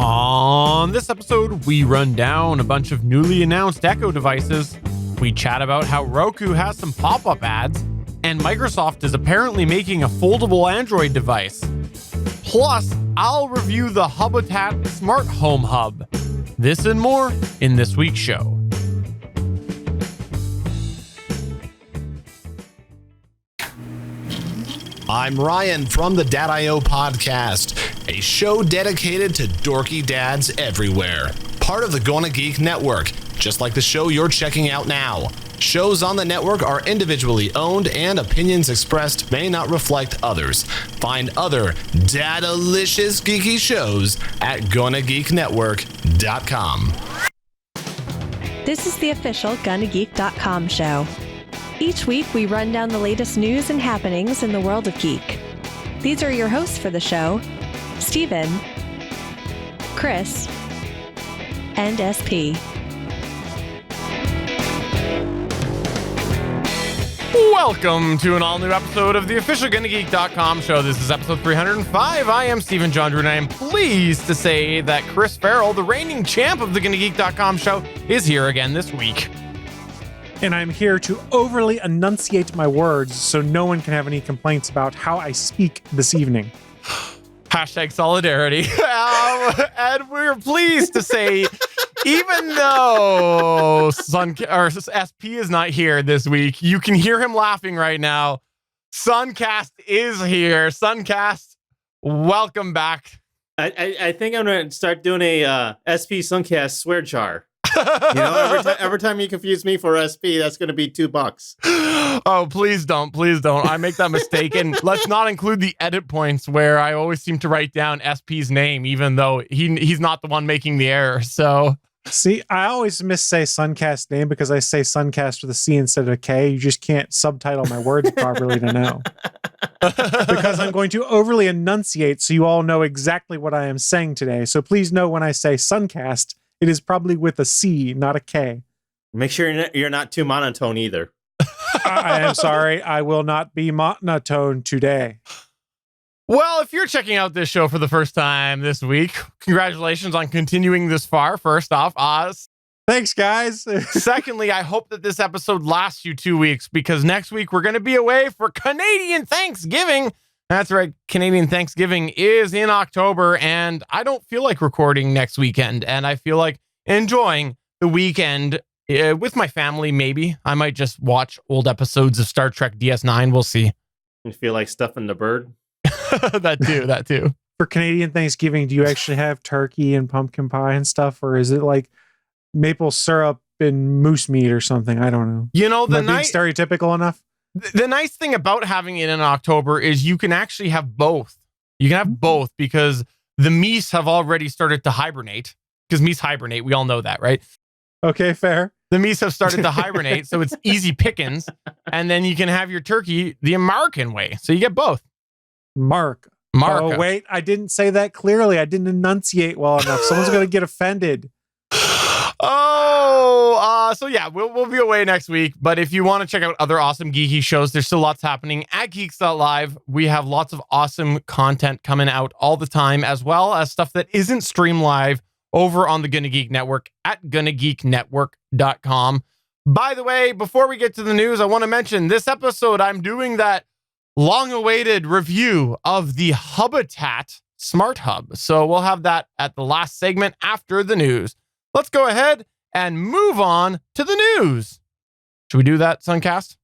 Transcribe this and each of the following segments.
On this episode, we run down a bunch of newly announced Echo devices, we chat about how Roku has some pop-up ads, and Microsoft is apparently making a foldable Android device. Plus, I'll review the Hubitat Smart Home Hub. This and more in this week's show. I'm Ryan from the Dad.io podcast, a show dedicated to dorky dads everywhere. Part of the Gonna Geek network, just like the show you're checking out now. Shows on the network are individually owned and opinions expressed may not reflect others. Find other dad-alicious geeky shows at GonnaGeekNetwork.com. This is the official GonnaGeek.com show. Each week, we run down the latest news and happenings in the world of geek. These are your hosts for the show, Steven, Chris, and SP. Welcome to an all-new episode of the official GonnaGeek.com show. This is episode 305. I am Steven John Drew, and I am pleased to say that Chris Farrell, the reigning champ of the GonnaGeek.com show, is here again this week. And I'm here to overly enunciate my words so no one can have any complaints about how I speak this evening. Hashtag solidarity. And we're pleased to say, even though SP is not here this week, you can hear him laughing right now. Sunkast is here. Sunkast, welcome back. I think I'm going to start doing a SP Sunkast swear jar. You know, every time you confuse me for SP, that's going to be $2. Oh, please don't. I make that mistake. And let's not include the edit points where I always seem to write down SP's name, even though he's not the one making the error. So, see, I always missay Sunkast's name because I say Sunkast with a C instead of a K. You just can't subtitle my words properly to know. Because I'm going to overly enunciate so you all know exactly what I am saying today. So please know when I say Sunkast, it is probably with a C, not a K. Make sure you're not too monotone either. I am sorry. I will not be monotone today. Well, if you're checking out this show for the first time this week, congratulations on continuing this far. First off, Oz. Thanks, guys. Secondly, I hope that this episode lasts you 2 weeks because next week we're going to be away for Canadian Thanksgiving. That's right. Canadian Thanksgiving is in October, and I don't feel like recording next weekend, and I feel like enjoying the weekend with my family, maybe. I might just watch old episodes of Star Trek DS9. We'll see. You feel like stuffing the bird? That too. For Canadian Thanksgiving, do you actually have turkey and pumpkin pie and stuff, or is it like maple syrup and moose meat or something? I don't know. You know, Am I being stereotypical enough? The nice thing about having it in October is you can actually have both. You can have both because the meese have already started to hibernate. Because meese hibernate, we all know that, right? Okay, fair. The meese have started to hibernate, so it's easy pickings. And then you can have your turkey the American way. So you get both. Mark. Oh, wait, I didn't say that clearly. I didn't enunciate well enough. Someone's going to get offended. So yeah, we'll be away next week. But if you want to check out other awesome geeky shows, there's still lots happening at Geeks.live. We have lots of awesome content coming out all the time, as well as stuff that isn't streamed live over on the Gonna Geek Network at GonnaGeekNetwork.com. By the way, before we get to the news, I want to mention this episode, I'm doing that long-awaited review of the Hubitat Smart Hub. So we'll have that at the last segment after the news. Let's go ahead and move on to the news. Should we do that, Sunkast?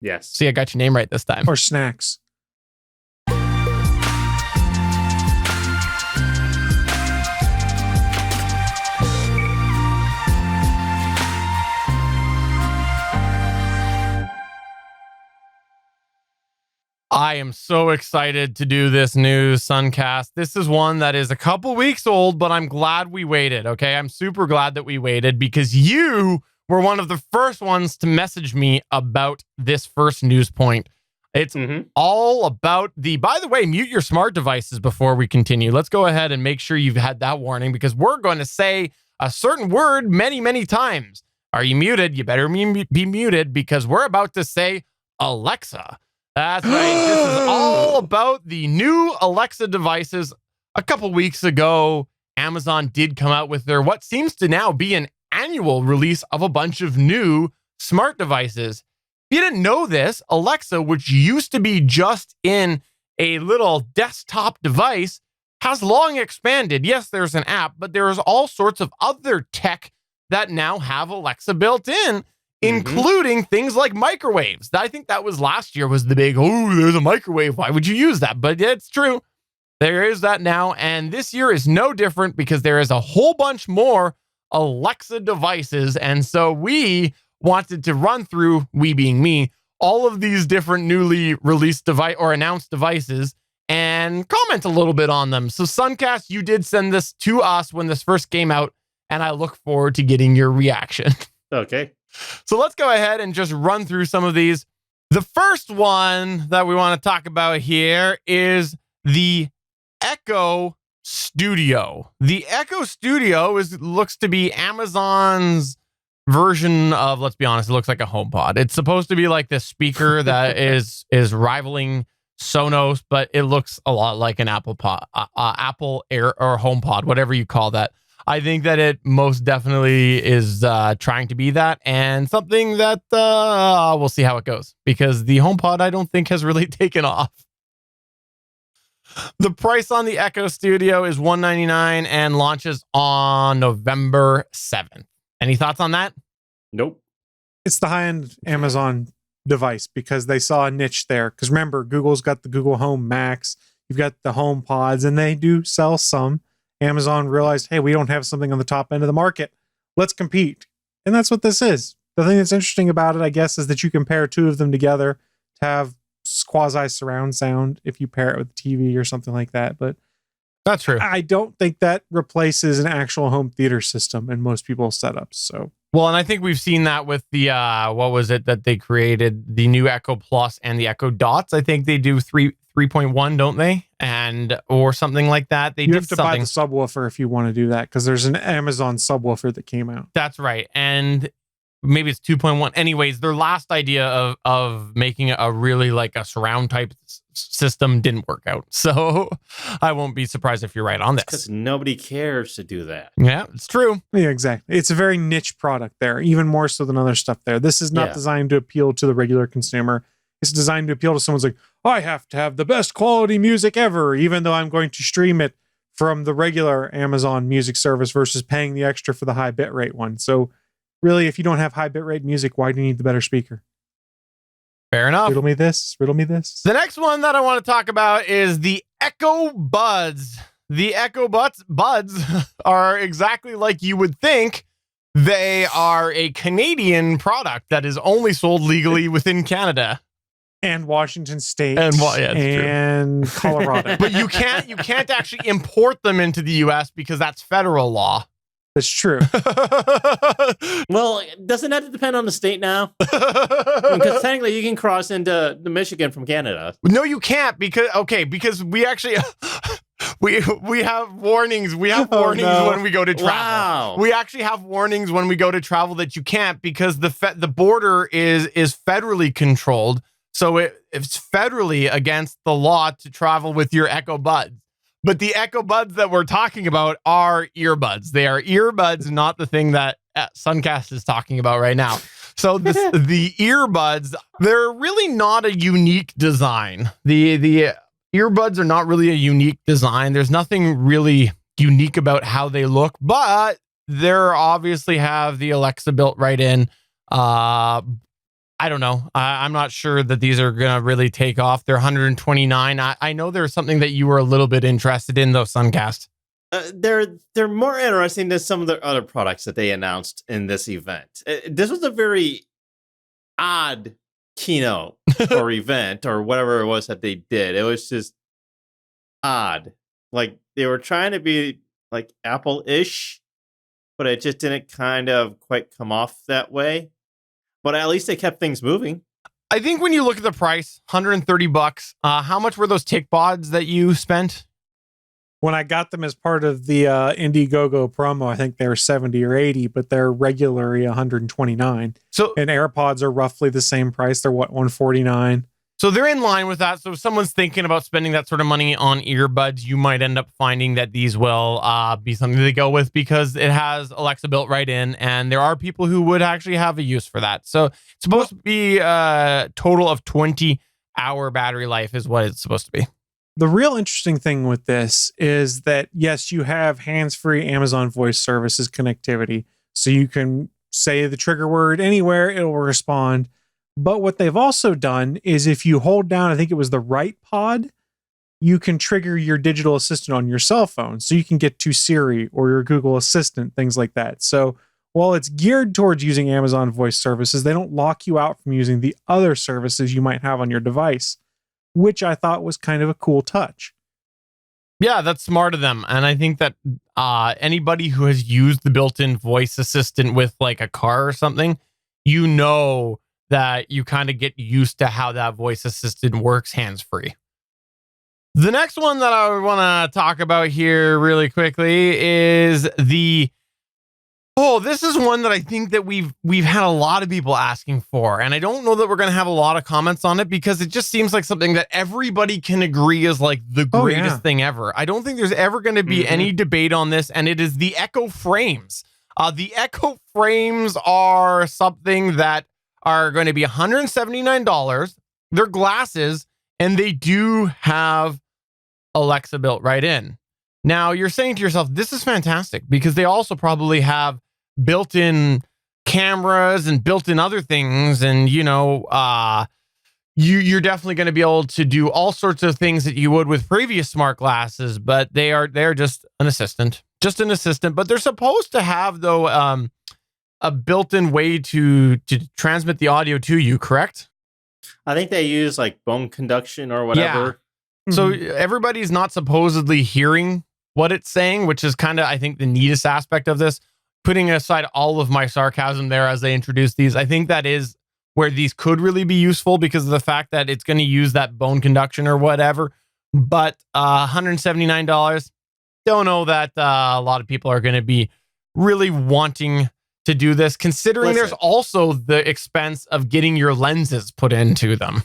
Yes. See, I got your name right this time. Or snacks. I am so excited to do this news, Sunkast. This is one that is a couple weeks old, but I'm glad we waited, okay? I'm super glad that we waited because you were one of the first ones to message me about this first news point. It's all about by the way, mute your smart devices before we continue. Let's go ahead and make sure you've had that warning because we're going to say a certain word many, many times. Are you muted? You better be muted because we're about to say Alexa. That's right. This is all about the new Alexa devices a couple weeks ago. Amazon did come out with their what seems to now be an annual release of a bunch of new smart devices. If you didn't know this, Alexa, which used to be just in a little desktop device, has long expanded. Yes, there's an app, but there's all sorts of other tech that now have Alexa built in, including things like microwaves. I think that was last year was the big, oh, there's a microwave. Why would you use that? But it's true. There is that now. And this year is no different because there is a whole bunch more Alexa devices. And so we wanted to run through, we being me, all of these different newly released device or announced devices and comment a little bit on them. So Sunkast, you did send this to us when this first came out, and I look forward to getting your reaction. Okay. So let's go ahead and just run through some of these. The first one that we want to talk about here is the Echo Studio. The Echo Studio looks to be Amazon's version of, let's be honest, it looks like a HomePod. It's supposed to be like this speaker that is rivaling Sonos, but it looks a lot like an Apple Air or HomePod, whatever you call that. I think that it most definitely is trying to be that, and something that we'll see how it goes, because the HomePod I don't think has really taken off. The price on the Echo Studio is $199 and launches on November 7th. Any thoughts on that? Nope. It's the high-end Amazon device because they saw a niche there. Because remember, Google's got the Google Home Max. You've got the Home Pods, and they do sell some. Amazon realized, hey, we don't have something on the top end of the market. Let's compete. And that's what this is. The thing that's interesting about it, I guess, is that you can pair two of them together to have quasi surround sound if you pair it with TV or something like that. But that's true. I don't think that replaces an actual home theater system in most people's setups. So, well, and I think we've seen that with the what was it that they created, the new Echo Plus and the Echo Dots. I think they do 3.1, don't they? And or something like that. They you did have to buy something. the subwoofer if you want to do that, because there's an Amazon subwoofer that came out. That's right. And maybe it's 2.1. Anyways, their last idea of making a really like a surround type system didn't work out. So I won't be surprised if you're right on this. Because nobody cares to do that. Yeah, it's true. Yeah, exactly. It's a very niche product there, even more so than other stuff there. This is not designed to appeal to the regular consumer. It's designed to appeal to someone's like, I have to have the best quality music ever, even though I'm going to stream it from the regular Amazon music service versus paying the extra for the high bitrate one. So really, if you don't have high bitrate music, why do you need the better speaker? Fair enough. Riddle me this. Riddle me this. The next one that I want to talk about is the Echo Buds. The Echo Buds are exactly like you would think. They are a Canadian product that is only sold legally within Canada. And Washington State and Colorado. But you can't actually import them into the US because that's federal law. That's true. Well, doesn't that depend on the state now? Because technically you can cross into the Michigan from Canada. No, you can't because we actually we have warnings. We have warnings when we go to travel. Wow. We actually have warnings when we go to travel that you can't, because the border is federally controlled. So it's federally against the law to travel with your Echo Buds. But the Echo Buds that we're talking about are earbuds. They are earbuds, not the thing that Sunkast is talking about right now. So the earbuds, they're really not a unique design. The earbuds are not really a unique design. There's nothing really unique about how they look, but they're obviously have the Alexa built right in. I don't know. I'm not sure that these are going to really take off. They're $129. I know there's something that you were a little bit interested in, though, Sunkast. They're more interesting than some of the other products that they announced in this event. This was a very odd keynote or event or whatever it was that they did. It was just odd. Like they were trying to be like Apple-ish, but it just didn't kind of quite come off that way. But at least they kept things moving. I think when you look at the price, $130. How much were those TickPods that you spent? When I got them as part of the Indiegogo promo, I think they were 70 or 80, but they're regularly 129. So, and AirPods are roughly the same price. They're what, 149? So they're in line with that. So if someone's thinking about spending that sort of money on earbuds, you might end up finding that these will be something to go with because it has Alexa built right in. And there are people who would actually have a use for that. So it's supposed to be a total of 20-hour battery life is what it's supposed to be. The real interesting thing with this is that, yes, you have hands-free Amazon Voice Services connectivity. So you can say the trigger word anywhere, it will respond. But what they've also done is if you hold down, I think it was the right pod, you can trigger your digital assistant on your cell phone. So you can get to Siri or your Google Assistant, things like that. So while it's geared towards using Amazon Voice Services, they don't lock you out from using the other services you might have on your device, which I thought was kind of a cool touch. Yeah, that's smart of them. And I think that anybody who has used the built-in voice assistant with like a car or something, you know that you kind of get used to how that voice assistant works hands-free. The next one that I want to talk about here really quickly is this is one that I think that we've had a lot of people asking for, and I don't know that we're going to have a lot of comments on it because it just seems like something that everybody can agree is like the greatest thing ever. I don't think there's ever going to be any debate on this, and it is the Echo Frames. The Echo Frames are something that are going to be $179. They're glasses, and they do have Alexa built right in. Now, you're saying to yourself, this is fantastic because they also probably have built-in cameras and built-in other things. And, you're definitely going to be able to do all sorts of things that you would with previous smart glasses, but they're just an assistant. But they're supposed to have, though, a built-in way to transmit the audio to you, correct? I think they use like bone conduction or whatever. Yeah. So everybody's not supposedly hearing what it's saying, which is kind of, I think, the neatest aspect of this. Putting aside all of my sarcasm there as they introduce these, I think that is where these could really be useful because of the fact that it's going to use that bone conduction or whatever. But $179, don't know that a lot of people are going to be really wanting to do this, considering there's also the expense of getting your lenses put into them.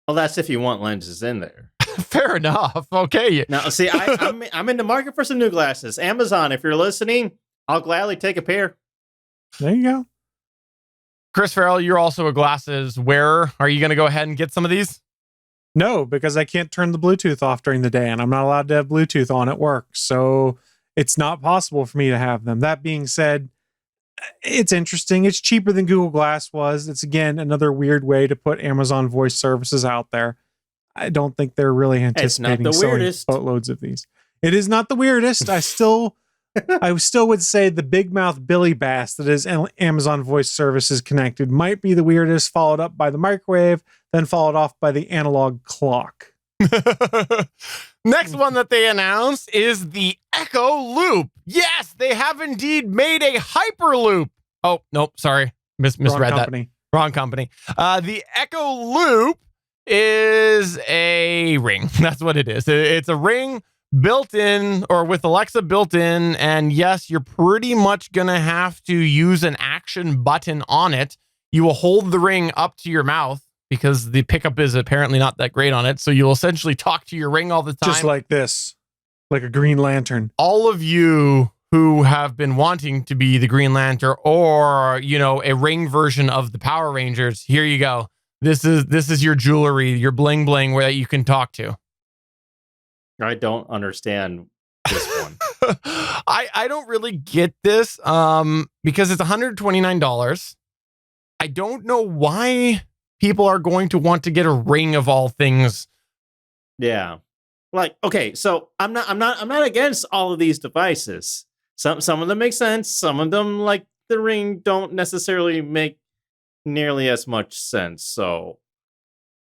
Well, that's if you want lenses in there. Fair enough. Okay. Now, see, I'm in the market for some new glasses. Amazon, if you're listening, I'll gladly take a pair. There you go. Chris Farrell, you're also a glasses wearer. Are you going to go ahead and get some of these? No, because I can't turn the Bluetooth off during the day, and I'm not allowed to have Bluetooth on at work. So it's not possible for me to have them. That being said, it's interesting. It's cheaper than Google Glass was. It's, again, another weird way to put Amazon Voice Services out there. I don't think they're really anticipating selling boatloads of these. It is not the weirdest. I still would say the big mouth Billy Bass that is Amazon Voice Services connected might be the weirdest, followed up by the microwave, then followed off by the analog clock. Next one that they announced is the Echo Loop. Yes, they have indeed made a Hyperloop. Oh, nope, sorry. Misread that. Wrong company. The Echo Loop is a ring. That's what it is. It's a ring built in, or with Alexa built in, and yes, you're pretty much gonna have to use an action button on it. You will hold the ring up to your mouth because the pickup is apparently not that great on it, so you'll essentially talk to your ring all the time. Just like this. Like a Green Lantern. All of you who have been wanting to be the Green Lantern or, a ring version of the Power Rangers, here you go. This is your jewelry, your bling bling where you can talk to. I don't understand this one. I don't really get this because it's $129. I don't know why people are going to want to get a ring of all things. Yeah. Like, okay, so I'm not against all of these devices. Some of them make sense. Some of them, like the ring, don't necessarily make nearly as much sense. So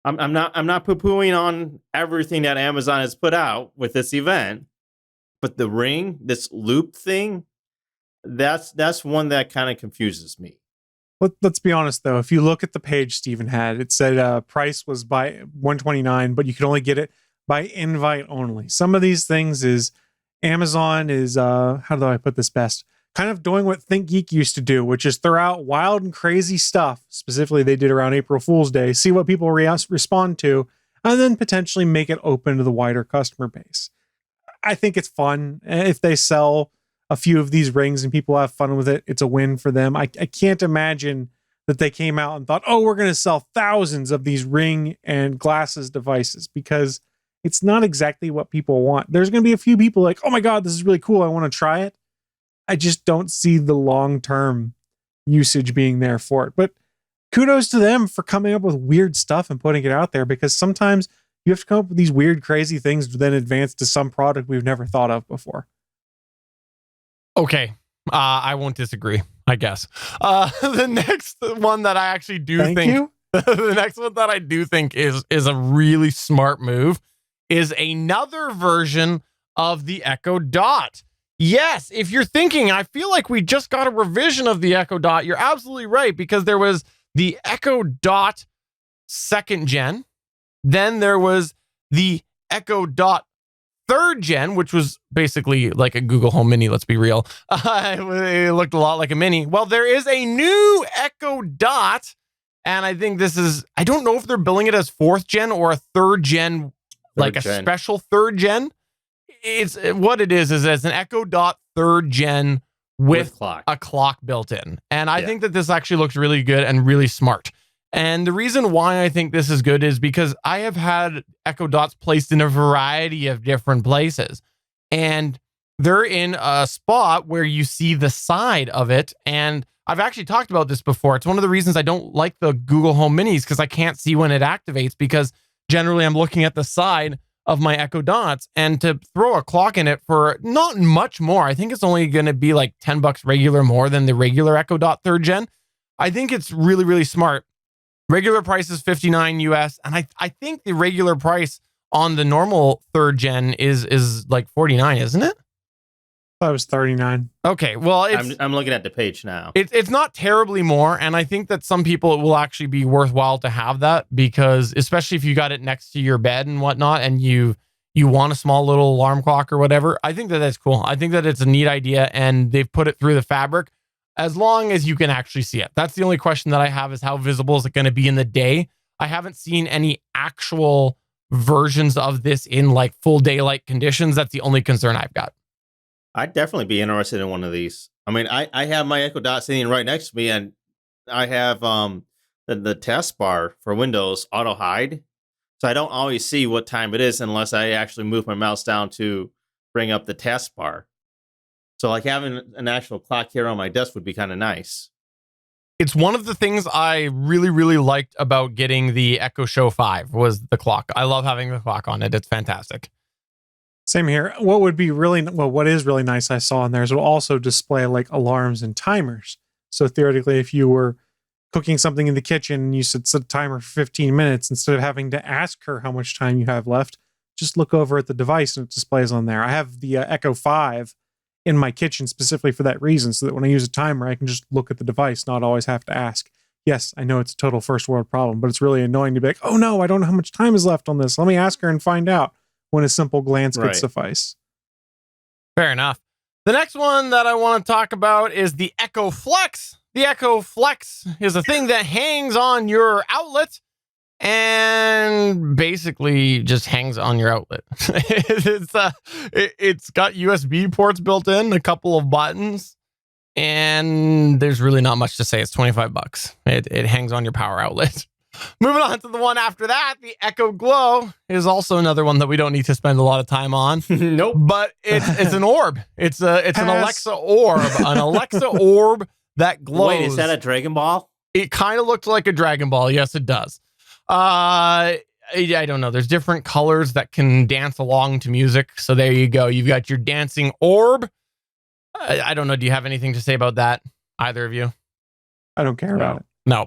I'm not poo-pooing on everything that Amazon has put out with this event, but the ring, this loop thing, that's one that kind of confuses me. Let's be honest though. If you look at the page Steven had, it said price was by $129, but you could only get it by invite only. Some of these things is Amazon is how do I put this best? kind of doing what Think Geek used to do, which is throw out wild and crazy stuff. Specifically, they did around April Fool's Day, see what people respond to, and then potentially make it open to the wider customer base. I think it's fun. If they sell a few of these rings and people have fun with it, it's a win for them. I can't imagine that they came out and thought, oh, we're going to sell thousands of these ring and glasses devices, because it's not exactly what people want. There's going to be a few people like, oh my God, this is really cool, I want to try it. I just don't see the long-term usage being there for it. But kudos to them for coming up with weird stuff and putting it out there, because sometimes you have to come up with these weird, crazy things to then advance to some product we've never thought of before. Okay. I won't disagree, I guess. The next one that I actually do think the next one that I do think is a really smart move is another version of the Echo Dot. Yes, if you're thinking, I feel like we just got a revision of the Echo Dot, you're absolutely right, because there was the Echo Dot 2nd gen, then there was the Echo Dot 3rd gen, which was basically like a Google Home Mini, let's be real. It looked a lot like a Mini. Well, there is a new Echo Dot, and I think this is, I don't know if they're billing it as 4th gen or a 3rd gen, like a special 3rd gen. It's what it is it's an Echo Dot 3rd gen with a clock built in. And I think that this actually looks really good and really smart. And the reason why I think this is good is because I have had Echo Dots placed in a variety of different places, and they're in a spot where you see the side of it. And I've actually talked about this before. It's one of the reasons I don't like the Google Home Minis, because I can't see when it activates, because generally I'm looking at the side of my Echo Dots, and to throw a clock in it for not much more, I think it's only going to be like $10 regular more than the regular Echo Dot 3rd gen. I think it's really, really smart. Regular price is $59 US, and I think the regular price on the normal 3rd gen is like $49, isn't it? That was $39. Okay, well, I'm looking at the page now. It's not terribly more, and I think that some people, it will actually be worthwhile to have that, because especially if you got it next to your bed and whatnot, and you want a small little alarm clock or whatever, I think that that's cool. I think that it's a neat idea, and they've put it through the fabric, as long as you can actually see it. That's the only question that I have, is how visible is it going to be in the day? I haven't seen any actual versions of this in like full daylight conditions. That's the only concern I've got. I'd definitely be interested in one of these. I mean, I have my Echo Dot sitting right next to me, and I have the taskbar for Windows auto hide, so I don't always see what time it is unless I actually move my mouse down to bring up the taskbar. So like having an actual clock here on my desk would be kind of nice. It's one of the things I really, really liked about getting the Echo Show 5 was the clock. I love having the clock on it. It's fantastic. Same here. What is really nice I saw in there is it'll also display like alarms and timers. So theoretically, if you were cooking something in the kitchen and you set a timer for 15 minutes, instead of having to ask her how much time you have left, just look over at the device and it displays on there. I have the Echo 5 in my kitchen specifically for that reason, so that when I use a timer, I can just look at the device, not always have to ask. Yes, I know it's a total first world problem, but it's really annoying to be like, oh no, I don't know how much time is left on this. Let me ask her and find out, when a simple glance could suffice. Fair enough. The next one that I want to talk about is the Echo Flex. The Echo Flex is a thing that hangs on your outlet and basically just hangs on your outlet. It's got USB ports built in, a couple of buttons, and there's really not much to say. It's $25. It hangs on your power outlet. Moving on to the one after that, the Echo Glow is also another one that we don't need to spend a lot of time on. Nope. But it's an orb. It's an Alexa orb, an Alexa orb that glows. Wait, is that a Dragon Ball? It kind of looks like a Dragon Ball. Yes, it does. I don't know. There's different colors that can dance along to music. So there you go. You've got your dancing orb. I don't know. Do you have anything to say about that? Either of you? I don't care about it. No.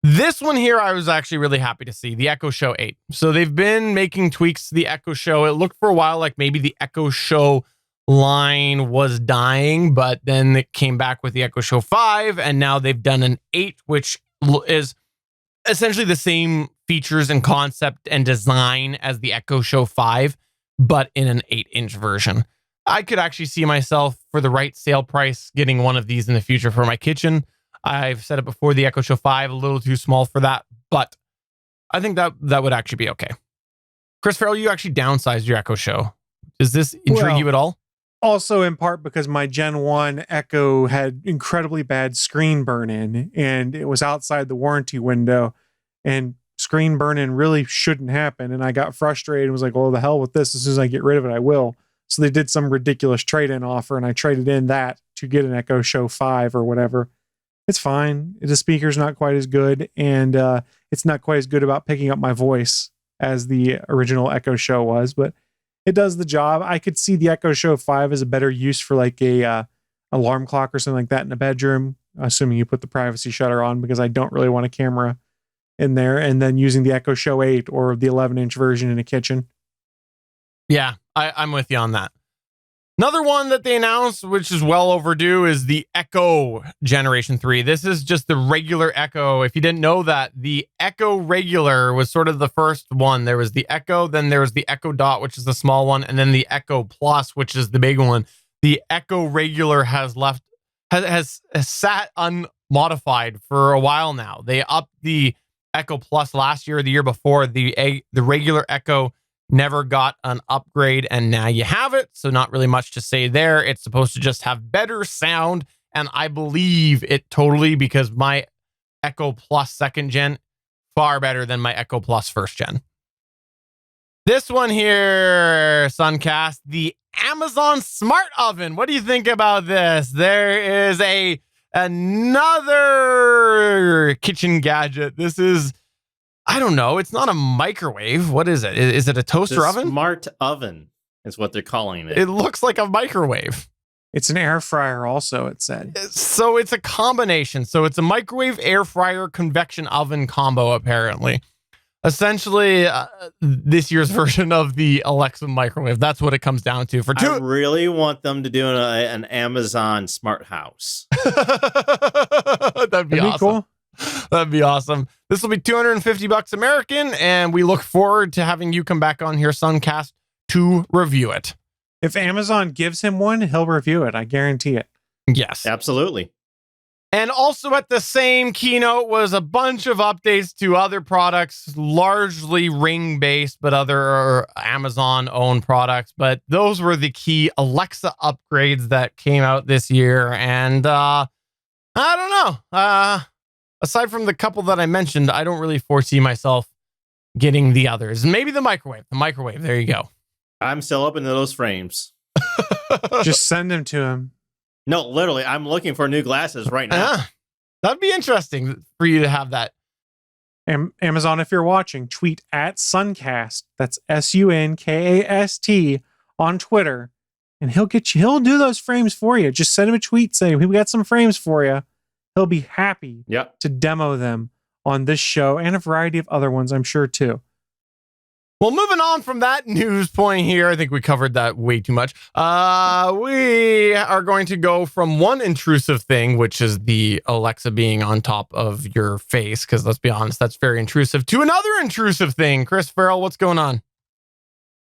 This one here, I was actually really happy to see, the Echo Show 8. So they've been making tweaks to the Echo Show. It looked for a while like maybe the Echo Show line was dying, but then it came back with the Echo Show 5, and now they've done an 8, which is essentially the same features and concept and design as the Echo Show 5, but in an 8-inch version. I could actually see myself for the right sale price getting one of these in the future for my kitchen. I've said it before, the Echo Show 5, a little too small for that, but I think that would actually be okay. Chris Farrell, you actually downsized your Echo Show. Does this intrigue you at all? Also, in part because my Gen 1 Echo had incredibly bad screen burn-in, and it was outside the warranty window, and screen burn-in really shouldn't happen, and I got frustrated and was like, well, the hell with this. As soon as I get rid of it, I will. So they did some ridiculous trade-in offer, and I traded in that to get an Echo Show 5 or whatever. It's fine. The speaker's not quite as good, and it's not quite as good about picking up my voice as the original Echo Show was, but it does the job. I could see the Echo Show 5 as a better use for like a alarm clock or something like that in a bedroom, assuming you put the privacy shutter on, because I don't really want a camera in there, and then using the Echo Show 8 or the 11-inch version in a kitchen. Yeah, I'm with you on that. Another one that they announced, which is well overdue, is the Echo Generation 3. This is just the regular Echo. If you didn't know that, the Echo Regular was sort of the first one. There was the Echo, then there was the Echo Dot, which is the small one, and then the Echo Plus, which is the big one. The Echo Regular has sat unmodified for a while now. They upped the Echo Plus last year or the year before. The regular Echo never got an upgrade, and now you have it. So not really much to say there. It's supposed to just have better sound, and I believe it totally, because my Echo Plus 2nd gen far better than my Echo Plus 1st gen. This one here, Sunkast, the Amazon Smart Oven. What do you think about this? There is another kitchen gadget. This is, I don't know. It's not a microwave. What is it? Is it a toaster oven? Smart oven is what they're calling it. It looks like a microwave. It's an air fryer also, it said. So it's a combination. So it's a microwave, air fryer, convection oven combo, apparently. Essentially, this year's version of the Alexa microwave. That's what it comes down to. I really want them to do an Amazon smart house. That'd be awesome. Cool. That'd be awesome. This will be $250 American, and we look forward to having you come back on here, Sunkast, to review it. If Amazon gives him one, he'll review it. I guarantee it. Yes. Absolutely. And also at the same keynote was a bunch of updates to other products, largely Ring-based, but other Amazon-owned products. But those were the key Alexa upgrades that came out this year. And I don't know. Aside from the couple that I mentioned, I don't really foresee myself getting the others. Maybe the microwave. The microwave. There you go. I'm still up into those frames. Just send them to him. No, literally, I'm looking for new glasses right now. That'd be interesting for you to have that. Amazon, if you're watching, tweet at Sunkast. That's SUNKAST on Twitter, and he'll do those frames for you. Just send him a tweet saying, we got some frames for you. He'll be happy to demo them on this show and a variety of other ones, I'm sure, too. Well, moving on from that news point here, I think we covered that way too much. We are going to go from one intrusive thing, which is the Alexa being on top of your face, because let's be honest, that's very intrusive, to another intrusive thing. Chris Farrell, what's going on?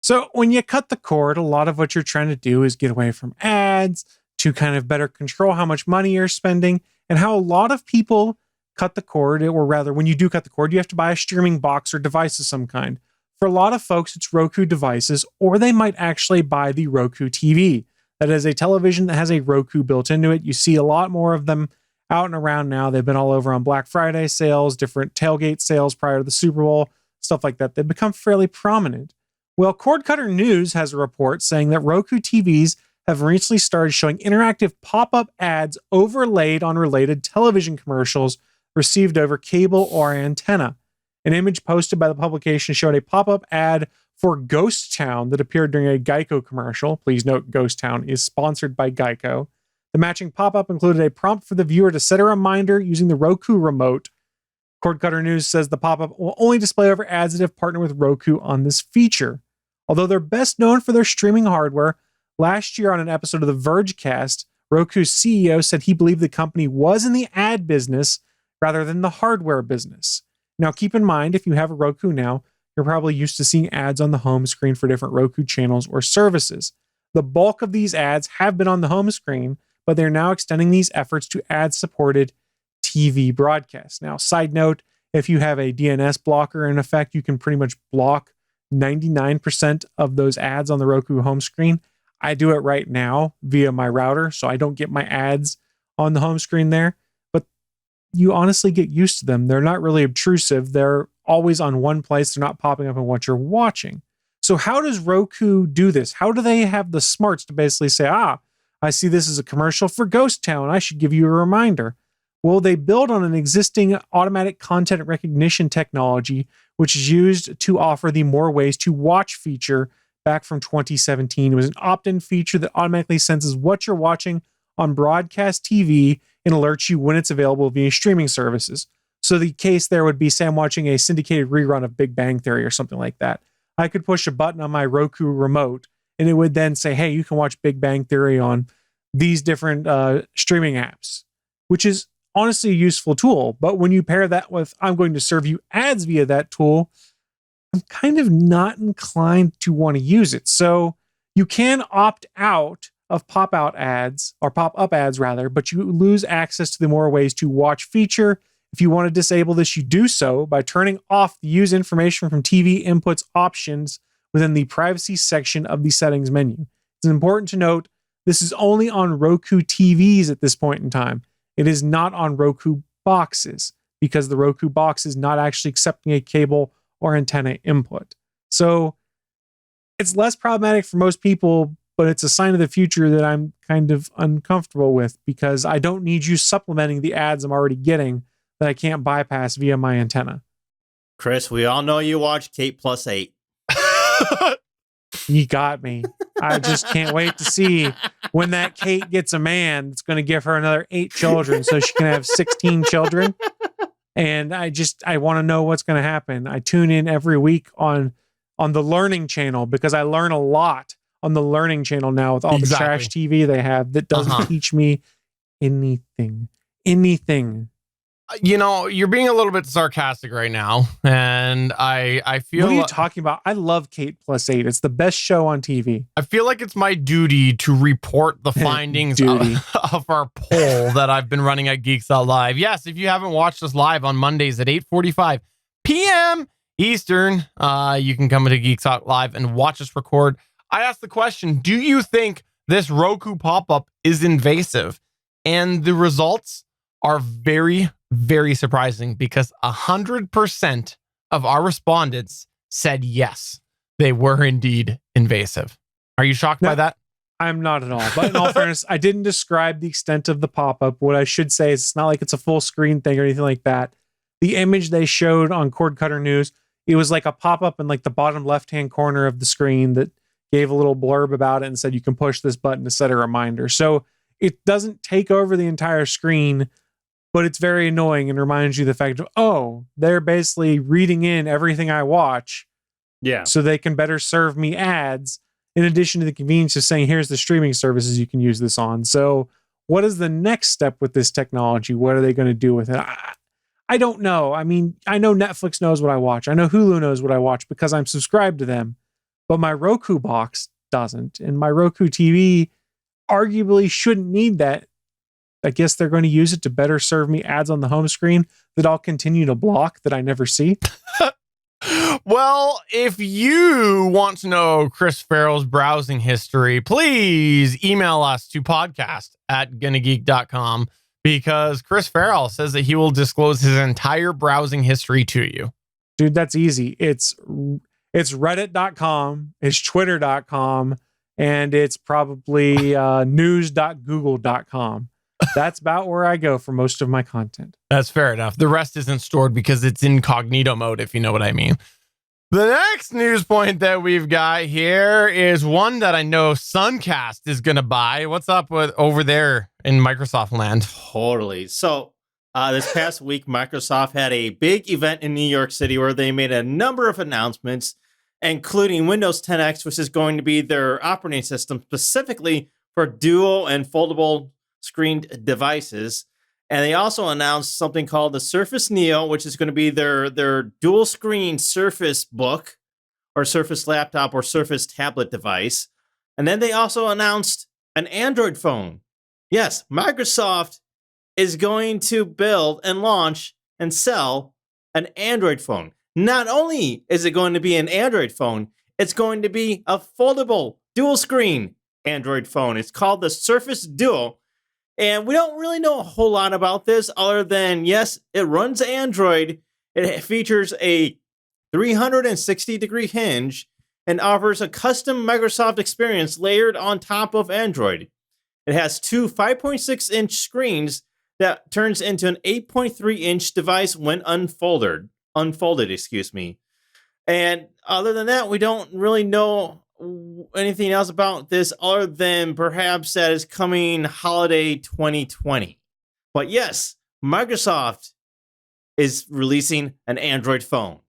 So when you cut the cord, a lot of what you're trying to do is get away from ads to kind of better control how much money you're spending, and how a lot of people cut the cord, or rather, when you do cut the cord, you have to buy a streaming box or device of some kind. For a lot of folks, it's Roku devices, or they might actually buy the Roku TV. That is a television that has a Roku built into it. You see a lot more of them out and around now. They've been all over on Black Friday sales, different tailgate sales prior to the Super Bowl, stuff like that. They've become fairly prominent. Well, Cord Cutter News has a report saying that Roku TVs have recently started showing interactive pop-up ads overlaid on related television commercials received over cable or antenna. An image posted by the publication showed a pop-up ad for Ghost Town that appeared during a Geico commercial. Please note, Ghost Town is sponsored by Geico. The matching pop-up included a prompt for the viewer to set a reminder using the Roku remote. Cord Cutter News says the pop-up will only display over ads that have partnered with Roku on this feature. Although they're best known for their streaming hardware, last year on an episode of the Vergecast, Roku's CEO said he believed the company was in the ad business rather than the hardware business. Now, keep in mind, if you have a Roku now, you're probably used to seeing ads on the home screen for different Roku channels or services. The bulk of these ads have been on the home screen, but they're now extending these efforts to ad-supported TV broadcasts. Now, side note, if you have a DNS blocker in effect, you can pretty much block 99% of those ads on the Roku home screen. I do it right now via my router, so I don't get my ads on the home screen there. But you honestly get used to them. They're not really obtrusive. They're always on one place. They're not popping up in what you're watching. So how does Roku do this? How do they have the smarts to basically say, I see this as a commercial for Ghost Town. I should give you a reminder. Well, they build on an existing automatic content recognition technology, which is used to offer the More Ways to Watch feature back from 2017. It was an opt-in feature that automatically senses what you're watching on broadcast TV and alerts you when it's available via streaming services. So the case there would be, say I'm watching a syndicated rerun of Big Bang Theory or something like that. I could push a button on my Roku remote and it would then say, hey, you can watch Big Bang Theory on these different streaming apps, which is honestly a useful tool. But when you pair that with, I'm going to serve you ads via that tool, I'm kind of not inclined to want to use it. So you can opt out of pop-up ads, rather, but you lose access to the More Ways to Watch feature. If you want to disable this, you do so by turning off the Use Information from TV Inputs options within the Privacy section of the Settings menu. It's important to note, this is only on Roku TVs at this point in time. It is not on Roku boxes because the Roku box is not actually accepting a cable or antenna input. So it's less problematic for most people, but it's a sign of the future that I'm kind of uncomfortable with because I don't need you supplementing the ads I'm already getting that I can't bypass via my antenna. Chris, we all know you watch Kate Plus 8. You got me. I just can't wait to see when that Kate gets a man, it's going to give her another 8 children so she can have 16 children. And I want to know what's going to happen. I tune in every week on the Learning Channel because I learn a lot on the Learning Channel now with all the trash TV they have that doesn't teach me anything. You know, you're being a little bit sarcastic right now, and I feel. What are you talking about? I love Kate Plus 8. It's the best show on TV. I feel like it's my duty to report the findings of our poll that I've been running at Geeks Out Live. Yes, if you haven't watched us live on Mondays at 8:45 p.m. Eastern, you can come to Geeks Out Live and watch us record. I asked the question, do you think this Roku pop-up is invasive? And the results are very, very surprising because 100% of our respondents said yes, they were indeed invasive. Are you shocked by that? I'm not at all. But in all fairness, I didn't describe the extent of the pop-up. What I should say is it's not like it's a full screen thing or anything like that. The image they showed on Cord Cutter News, it was like a pop-up in like the bottom left-hand corner of the screen that gave a little blurb about it and said you can push this button to set a reminder. So it doesn't take over the entire screen, but it's very annoying and reminds you the fact of, they're basically reading in everything I watch. Yeah. So they can better serve me ads in addition to the convenience of saying, here's the streaming services you can use this on. So what is the next step with this technology? What are they going to do with it? I don't know. I mean, I know Netflix knows what I watch. I know Hulu knows what I watch because I'm subscribed to them, but my Roku box doesn't. And my Roku TV arguably shouldn't need that. I guess they're going to use it to better serve me ads on the home screen that I'll continue to block that I never see. Well, if you want to know Chris Farrell's browsing history, please email us to podcast@gonnageek.com because Chris Farrell says that he will disclose his entire browsing history to you. Dude, that's easy. It's reddit.com, it's twitter.com, and it's probably news.google.com. That's about where I go for most of my content. That's fair enough. The rest isn't stored because it's incognito mode, if you know what I mean. The next news point that we've got here is one that I know Sunkast is going to buy. What's up with over there in Microsoft land? Totally. So this past week, Microsoft had a big event in New York City where they made a number of announcements, including Windows 10X, which is going to be their operating system specifically for dual and foldable screened devices. And they also announced something called the Surface Neo, which is going to be their dual screen Surface Book or Surface laptop or Surface tablet device. And then they also announced an Android phone. Yes, Microsoft is going to build and launch and sell an Android phone. Not only is it going to be an Android phone, it's going to be a foldable dual screen Android phone. It's called the Surface Duo. And we don't really know a whole lot about this other than, yes, it runs Android. It features a 360-degree hinge and offers a custom Microsoft experience layered on top of Android. It has two 5.6-inch screens that turns into an 8.3-inch device when unfolded. And other than that, we don't really know anything else about this other than perhaps that is coming holiday 2020. But yes, Microsoft is releasing an Android phone.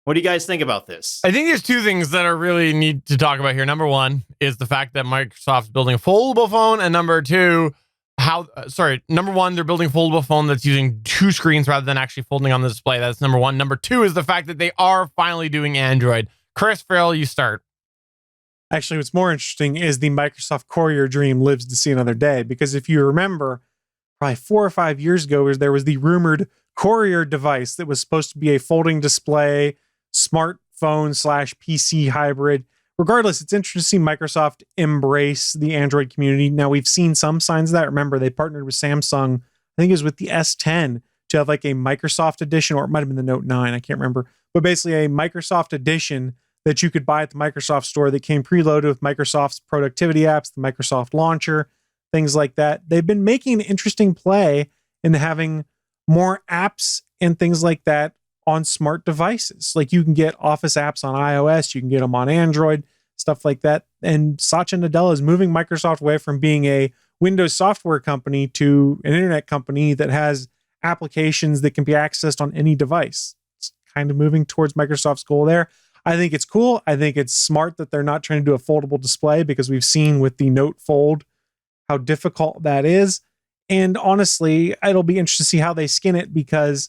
What do you guys think about this? I think there's two things that are really need to talk about here. Number one is the fact that Microsoft's building a foldable phone, and number two, number one, they're building a foldable phone that's using two screens rather than actually folding on the display. That's number one. Number two is the fact that they are finally doing Android. Chris Farrell, you start. Actually, what's more interesting is the Microsoft Courier dream lives to see another day. Because if you remember, probably 4 or 5 years ago, there was the rumored Courier device that was supposed to be a folding display, smartphone / PC hybrid. Regardless, it's interesting to see Microsoft embrace the Android community. Now, we've seen some signs of that. Remember, they partnered with Samsung, I think it was with the S10, to have like a Microsoft edition, or it might have been the Note 9, I can't remember. But basically a Microsoft edition that you could buy at the Microsoft store that came preloaded with Microsoft's productivity apps, the Microsoft Launcher, things like that. They've been making an interesting play in having more apps and things like that on smart devices. Like you can get Office apps on iOS, you can get them on Android, stuff like that. And Satya Nadella is moving Microsoft away from being a Windows software company to an internet company that has applications that can be accessed on any device. It's kind of moving towards Microsoft's goal there. I think it's cool. I think it's smart that they're not trying to do a foldable display, because we've seen with the Note Fold how difficult that is. And honestly, it'll be interesting to see how they skin it, because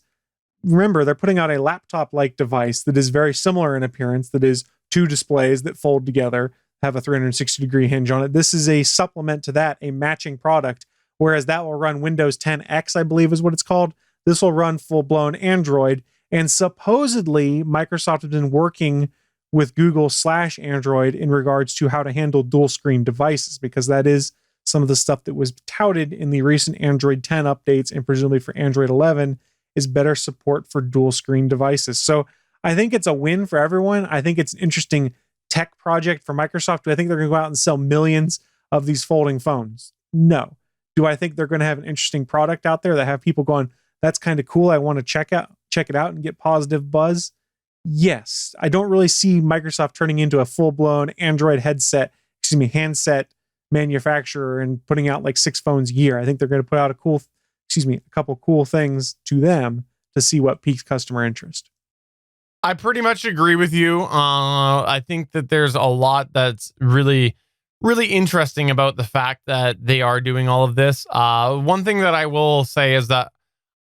remember, they're putting out a laptop-like device that is very similar in appearance, that is two displays that fold together, have a 360-degree hinge on it. This is a supplement to that, a matching product, whereas that will run Windows 10X, I believe is what it's called. This will run full-blown Android. And supposedly, Microsoft has been working with Google / Android in regards to how to handle dual-screen devices, because that is some of the stuff that was touted in the recent Android 10 updates, and presumably for Android 11, is better support for dual-screen devices. So I think it's a win for everyone. I think it's an interesting tech project for Microsoft. Do I think they're going to go out and sell millions of these folding phones? No. Do I think they're going to have an interesting product out there that have people going, that's kind of cool, I want to check it out and get positive buzz? Yes. I don't really see Microsoft turning into a full-blown Android handset manufacturer and putting out like 6 phones a year. I think they're going to put out a couple cool things to them to see what piques customer interest. I pretty much agree with you. I think that there's a lot that's really, really interesting about the fact that they are doing all of this. One thing that I will say is that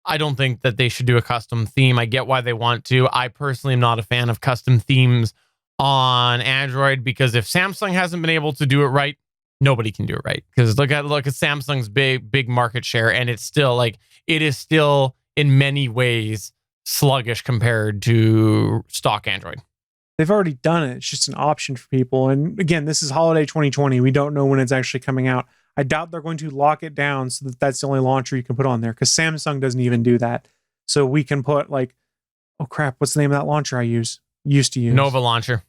I don't think that they should do a custom theme. I get why they want to. I personally am not a fan of custom themes on Android, because if Samsung hasn't been able to do it right, nobody can do it right. Because look at Samsung's big market share, and it is still in many ways sluggish compared to stock Android. They've already done it. It's just an option for people. And again, this is holiday 2020. We don't know when it's actually coming out. I doubt they're going to lock it down so that that's the only launcher you can put on there, because Samsung doesn't even do that. So we can put oh crap, what's the name of that launcher I used to use? Nova Launcher.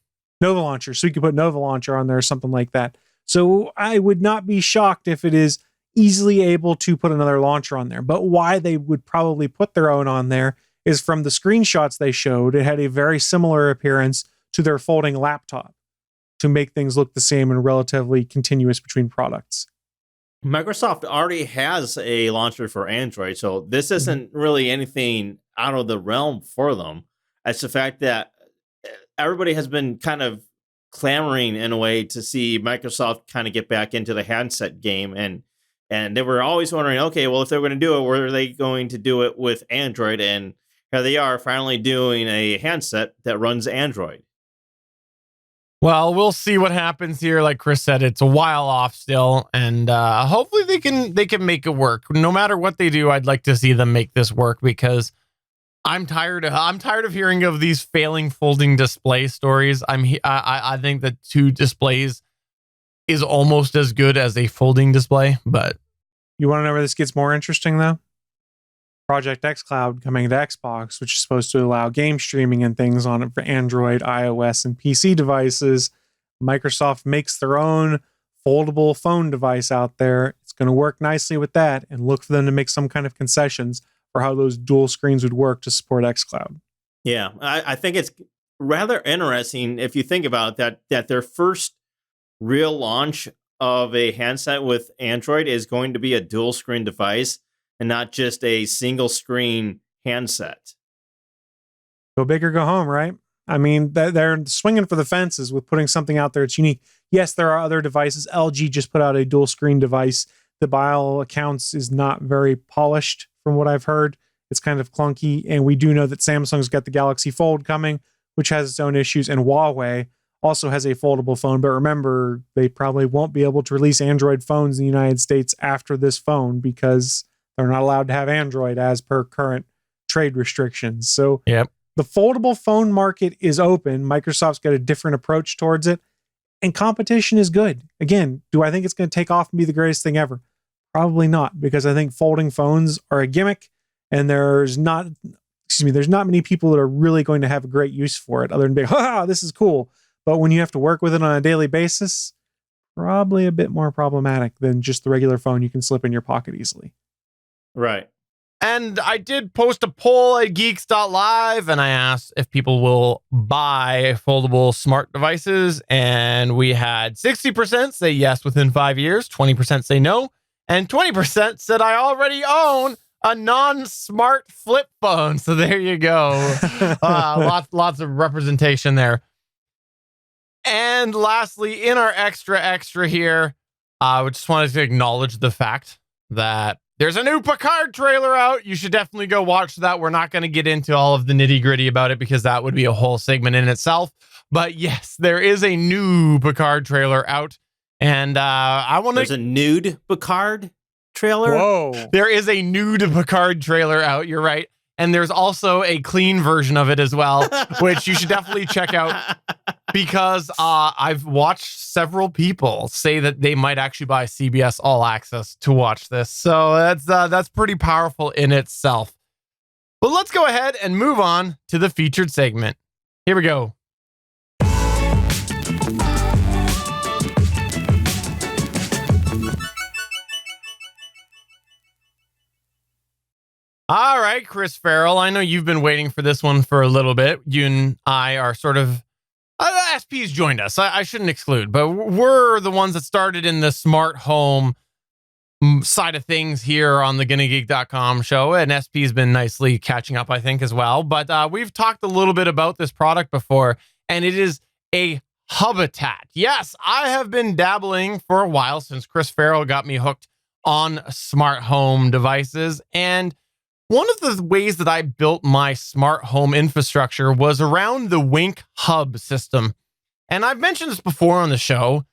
So we could put Nova Launcher on there or something like that. So I would not be shocked if it is easily able to put another launcher on there. But why they would probably put their own on there is from the screenshots they showed. It had a very similar appearance to their folding laptop to make things look the same and relatively continuous between products. Microsoft already has a launcher for Android, so this isn't really anything out of the realm for them. It's the fact that everybody has been kind of clamoring in a way to see Microsoft kind of get back into the handset game, and they were always wondering, okay, well, if they're going to do it, were they going to do it with Android? And here they are finally doing a handset that runs Android. Well, we'll see what happens here. Like Chris said, it's a while off still, and hopefully they can make it work. No matter what they do, I'd like to see them make this work because I'm tired of hearing of these failing folding display stories. I think that 2 displays is almost as good as a folding display, but You want to know where this gets more interesting, though? Project xCloud coming to Xbox, which is supposed to allow game streaming and things on it for Android, iOS, and PC devices. Microsoft makes their own foldable phone device out there. It's going to work nicely with that, and look for them to make some kind of concessions for how those dual screens would work to support xCloud. Yeah, I think it's rather interesting if you think about it, that their first real launch of a handset with Android is going to be a dual screen device and not just a single screen handset. Go big or go home, right? I mean, they're swinging for the fences with putting something out there that's unique. Yes, there are other devices. LG just put out a dual screen device. The by all accounts is not very polished from what I've heard. It's kind of clunky. And we do know that Samsung's got the Galaxy Fold coming, which has its own issues. And Huawei also has a foldable phone. But remember, they probably won't be able to release Android phones in the United States after this phone because they're not allowed to have Android as per current trade restrictions. So yep. The foldable phone market is open. Microsoft's got a different approach towards it, and competition is good. Again, do I think it's going to take off and be the greatest thing ever? Probably not, because I think folding phones are a gimmick, and there's not many people that are really going to have a great use for it other than being, this is cool. But when you have to work with it on a daily basis, probably a bit more problematic than just the regular phone you can slip in your pocket easily. Right. And I did post a poll at geeks.live, and I asked if people will buy foldable smart devices, and we had 60% say yes within 5 years, 20% say no, and 20% said I already own a non-smart flip phone. So there you go. Lots of representation there. And lastly, in our extra here, I just wanted to acknowledge the fact that there's a new Picard trailer out. You should definitely go watch that. We're not going to get into all of the nitty gritty about it because that would be a whole segment in itself. But yes, there is a new Picard trailer out. And I want to... There's a nude Picard trailer? Whoa. There is a nude Picard trailer out. You're right. And there's also a clean version of it as well, which you should definitely check out because I've watched several people say that they might actually buy CBS All Access to watch this. So that's pretty powerful in itself. But let's go ahead and move on to the featured segment. Here we go. All right, Chris Farrell, I know you've been waiting for this one for a little bit. You and I are sort of... SP's joined us. I shouldn't exclude, but we're the ones that started in the smart home side of things here on the GonnaGeek.com show, and SP's been nicely catching up, I think, as well. But we've talked a little bit about this product before, and it is a Hubitat. Yes, I have been dabbling for a while since Chris Farrell got me hooked on smart home devices, and one of the ways that I built my smart home infrastructure was around the Wink Hub system. And I've mentioned this before on the show.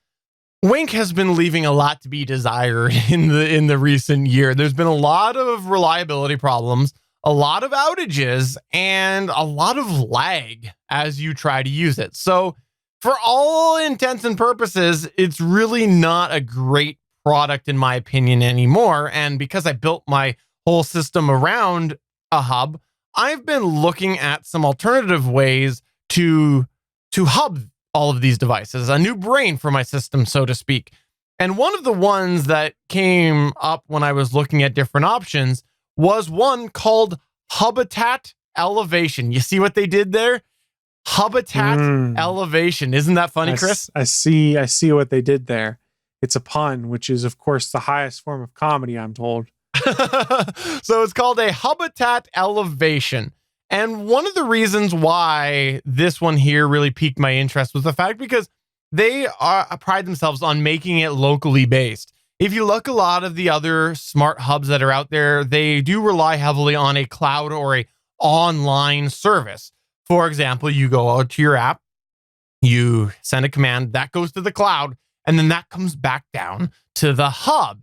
Wink has been leaving a lot to be desired in the recent year. There's been a lot of reliability problems, a lot of outages, and a lot of lag as you try to use it. So for all intents and purposes, it's really not a great product in my opinion anymore. And because I built my whole system around a hub, I've been looking at some alternative ways to hub all of these devices, a new brain for my system, so to speak. And one of the ones that came up when I was looking at different options was one called Hubitat Elevation. You see what they did there? Hubitat Elevation. Isn't that funny, Chris? I see what they did there. It's a pun, which is, of course, the highest form of comedy, I'm told. So it's called a Hubitat Elevation. And one of the reasons why this one here really piqued my interest was the fact because they pride themselves on making it locally based. If you look a lot of the other smart hubs that are out there, they do rely heavily on a cloud or a online service. For example, you go out to your app, You send a command that goes to the cloud, and then that comes back down to the hub.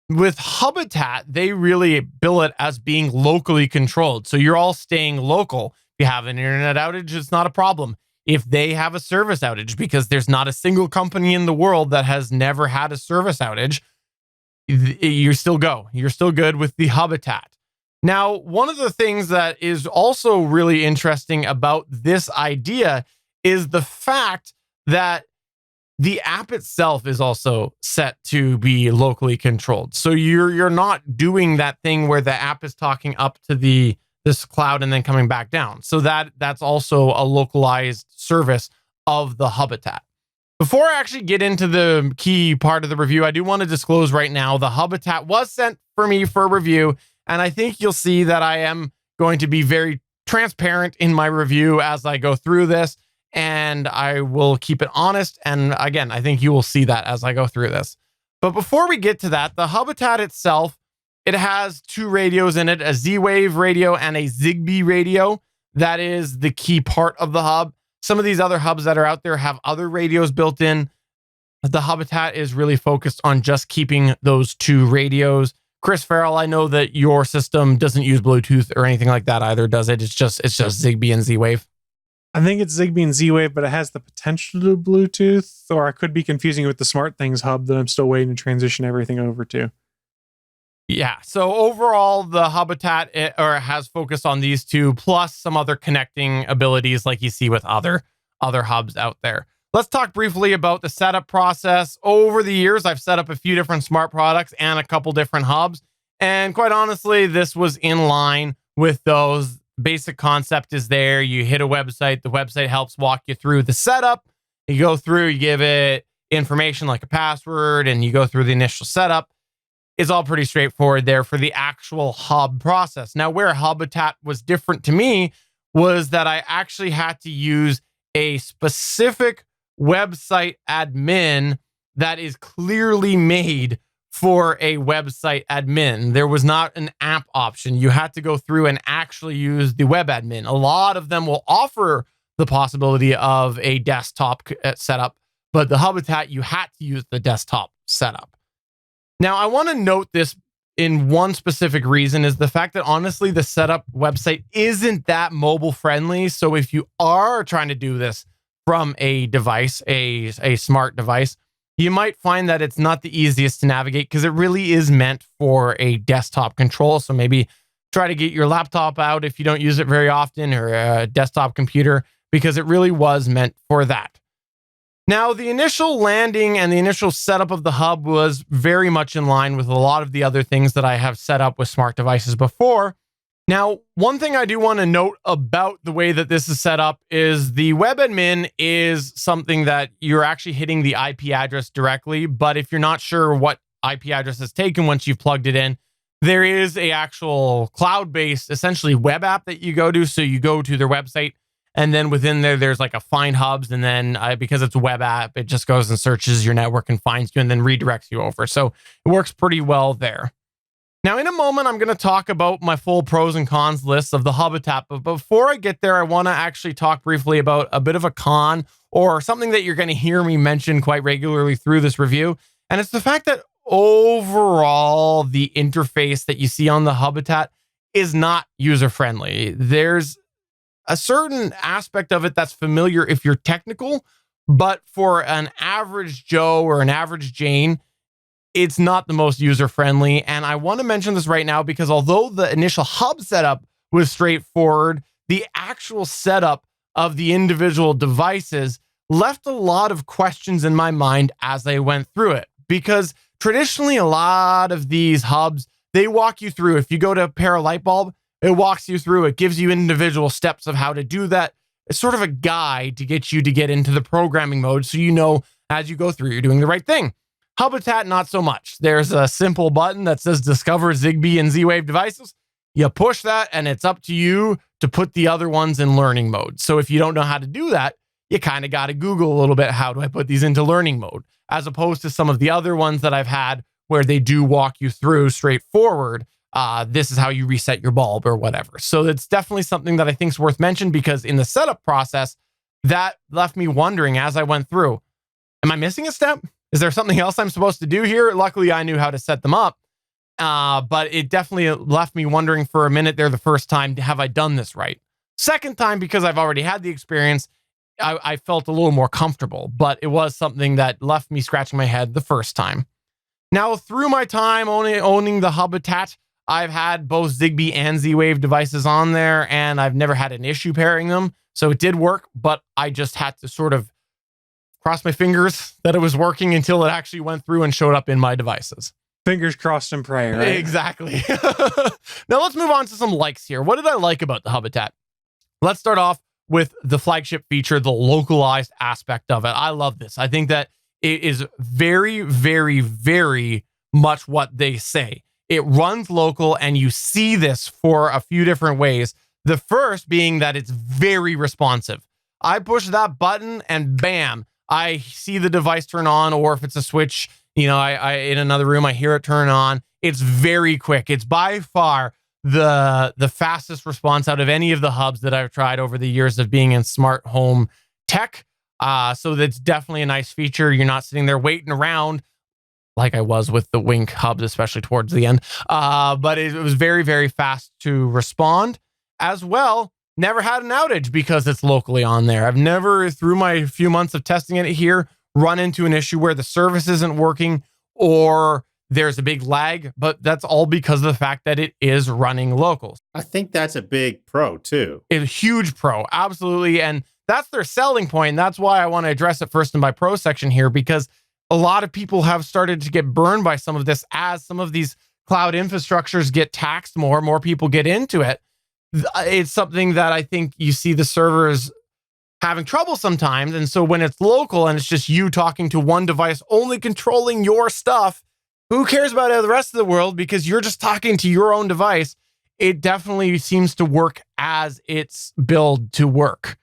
With Hubitat, they really bill it as being locally controlled. So you're all staying local. If you have an internet outage, it's not a problem. If they have a service outage, because there's not a single company in the world that has never had a service outage, you still go. You're still good with the Hubitat. Now, one of the things that is also really interesting about this idea is the fact that the app itself is also set to be locally controlled. So you're not doing that thing where the app is talking up to this cloud and then coming back down. So that's also a localized service of the Hubitat. Before I actually get into the key part of the review, I do want to disclose right now the Hubitat was sent for me for review, and I think you'll see that I am going to be very transparent in my review as I go through this, and I will keep it honest. And again, I think you will see that as I go through this. But before we get to that, the Hubitat itself, it has two radios in it, a Z-Wave radio and a Zigbee radio. That is the key part of the hub. Some of these other hubs that are out there have other radios built in. The Hubitat is really focused on just keeping those two radios. Chris Farrell, I know that your system doesn't use Bluetooth or anything like that either, does it? It's just Zigbee and Z-Wave. I think it's Zigbee and Z-Wave, but it has the potential to do Bluetooth, or I could be confusing it with the SmartThings hub that I'm still waiting to transition everything over to. Yeah, so overall, the Hubitat has focused on these two, plus some other connecting abilities like you see with other hubs out there. Let's talk briefly about the setup process. Over the years, I've set up a few different smart products and a couple different hubs. And quite honestly, this was in line with those. Basic concept is there. You hit a website. The website helps walk you through the setup. You go through, you give it information like a password, and you go through the initial setup. It's all pretty straightforward there for the actual hub process. Now, where Hubitat was different to me was that I actually had to use a specific website admin that is clearly made for a website admin. There was not an app option. You had to go through and actually use the web admin. A lot of them will offer the possibility of a desktop setup, but the Hubitat, you had to use the desktop setup. Now, I want to note this in one specific reason is the fact that honestly, the setup website isn't that mobile friendly. So if you are trying to do this from a device, a smart device, you might find that it's not the easiest to navigate because it really is meant for a desktop control. So maybe try to get your laptop out if you don't use it very often, or a desktop computer, because it really was meant for that. Now, the initial landing and the initial setup of the hub was very much in line with a lot of the other things that I have set up with smart devices before. Now, one thing I do want to note about the way that this is set up is the web admin is something that you're actually hitting the IP address directly. But if you're not sure what IP address is taken once you've plugged it in, there is a actual cloud-based, essentially web app that you go to. So you go to their website, and then within there, there's like a find hubs. And then because it's a web app, it just goes and searches your network and finds you and then redirects you over. So it works pretty well there. Now, in a moment, I'm going to talk about my full pros and cons list of the Hubitat. But before I get there, I want to actually talk briefly about a bit of a con, or something that you're going to hear me mention quite regularly through this review. And it's the fact that overall, the interface that you see on the Hubitat is not user-friendly. There's a certain aspect of it that's familiar if you're technical, but for an average Joe or an average Jane, it's not the most user-friendly. And I want to mention this right now because although the initial hub setup was straightforward, the actual setup of the individual devices left a lot of questions in my mind as I went through it. Because traditionally, a lot of these hubs, they walk you through. If you go to pair a light bulb, it walks you through. It gives you individual steps of how to do that. It's sort of a guide to get you to get into the programming mode so you know as you go through, you're doing the right thing. Hubitat, not so much. There's a simple button that says Discover Zigbee and Z-Wave devices. You push that, and it's up to you to put the other ones in learning mode. So if you don't know how to do that, you kind of got to Google a little bit, how do I put these into learning mode? As opposed to some of the other ones that I've had where they do walk you through straightforward. This is how you reset your bulb or whatever. So it's definitely something that I think is worth mentioning because in the setup process, that left me wondering as I went through, am I missing a step? Is there something else I'm supposed to do here? Luckily, I knew how to set them up. But it definitely left me wondering for a minute there the first time, have I done this right? Second time, because I've already had the experience, I felt a little more comfortable, but it was something that left me scratching my head the first time. Now, through my time owning the Hubitat, I've had both Zigbee and Z-Wave devices on there, and I've never had an issue pairing them. So it did work, but I just had to sort of cross my fingers that it was working until it actually went through and showed up in my devices. Fingers crossed and pray, right? Exactly. Now let's move on to some likes here. What did I like about the Hubitat? Let's start off with the flagship feature, the localized aspect of it. I love this. I think that it is very, very, very much what they say. It runs local, and you see this for a few different ways. The first being that it's very responsive. I push that button and bam, I see the device turn on, or if it's a switch, you know, I in another room, I hear it turn on. It's very quick. It's by far the fastest response out of any of the hubs that I've tried over the years of being in smart home tech. So that's definitely a nice feature. You're not sitting there waiting around like I was with the Wink hubs, especially towards the end. But it was very, very fast to respond as well. Never had an outage because it's locally on there. I've never, through my few months of testing it here, run into an issue where the service isn't working or there's a big lag, but that's all because of the fact that it is running local. I think that's a big pro too. It's a huge pro, absolutely. And that's their selling point. That's why I want to address it first in my pro section here, because a lot of people have started to get burned by some of this as some of these cloud infrastructures get taxed more people get into it. It's something that I think you see the servers having trouble sometimes. And so when it's local and it's just you talking to one device, only controlling your stuff, who cares about the rest of the world because you're just talking to your own device? It definitely seems to work as it's built to work.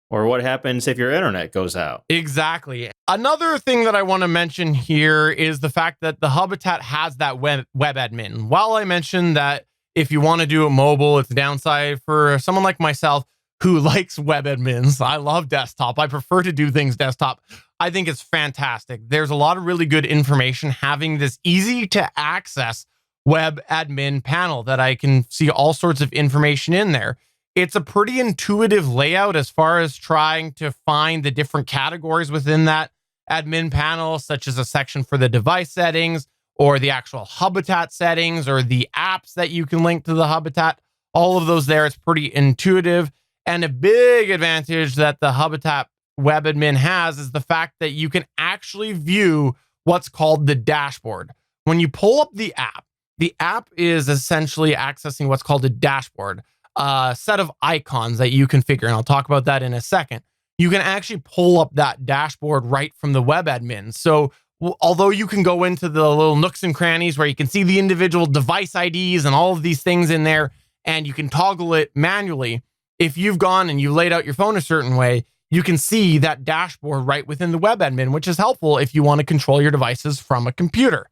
Or what happens if your internet goes out? Exactly. Another thing that I want to mention here is the fact that the Hubitat has that web admin. While I mentioned that if you want to do it mobile, it's a downside for someone like myself who likes web admins. I love desktop. I prefer to do things desktop. I think it's fantastic. There's a lot of really good information having this easy to access web admin panel that I can see all sorts of information in there. It's a pretty intuitive layout as far as trying to find the different categories within that admin panel, such as a section for the device settings or the actual Hubitat settings or the apps that you can link to the Hubitat. All of those there, it's pretty intuitive. And a big advantage that the Hubitat web admin has is the fact that you can actually view what's called the dashboard. When you pull up the app is essentially accessing what's called a dashboard, a set of icons that you configure. And I'll talk about that in a second. You can actually pull up that dashboard right from the web admin. So although you can go into the little nooks and crannies where you can see the individual device IDs and all of these things in there, and you can toggle it manually, if you've gone and you laid out your phone a certain way, you can see that dashboard right within the web admin, which is helpful if you want to control your devices from a computer.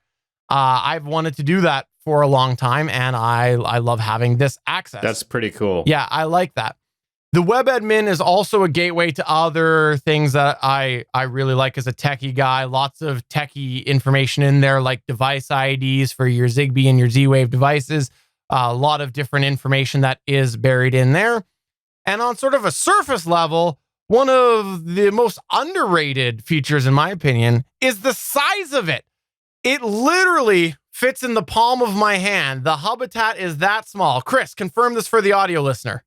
I've wanted to do that for a long time, and I love having this access. That's pretty cool. Yeah, I like that. The web admin is also a gateway to other things that I really like as a techie guy. Lots of techie information in there, like device IDs for your Zigbee and your Z-Wave devices. A lot of different information that is buried in there. And on sort of a surface level, one of the most underrated features, in my opinion, is the size of it. It literally fits in the palm of my hand. The Hubitat is that small. Chris, confirm this for the audio listener.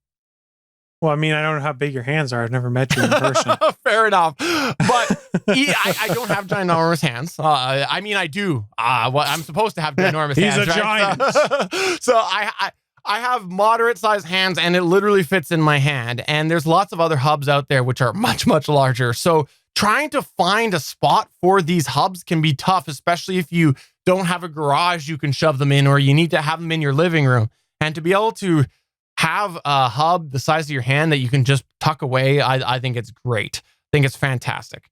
Well, I mean, I don't know how big your hands are. I've never met you in person. Fair enough. But I don't have ginormous hands. I mean, I do. I'm supposed to have ginormous hands. He's a giant. So I have moderate sized hands, and it literally fits in my hand. And there's lots of other hubs out there which are much, much larger. So trying to find a spot for these hubs can be tough, especially if you don't have a garage you can shove them in, or you need to have them in your living room. And to be able to have a hub the size of your hand that you can just tuck away, I think it's great. I think it's fantastic.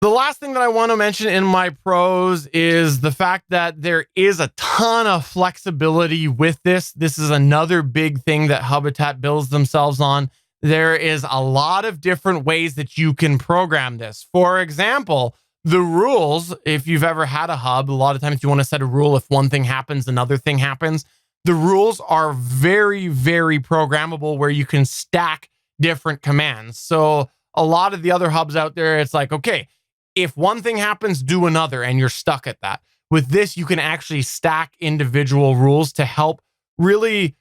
The last thing that I want to mention in my pros is the fact that there is a ton of flexibility with this. This is another big thing that Hubitat builds themselves on. there is a lot of different ways that you can program this. For example, the rules, if you've ever had a hub, a lot of times you want to set a rule. If one thing happens, another thing happens. The rules are very, very programmable where you can stack different commands. So a lot of the other hubs out there, it's like, okay, if one thing happens, do another, and you're stuck at that. With this, you can actually stack individual rules to help really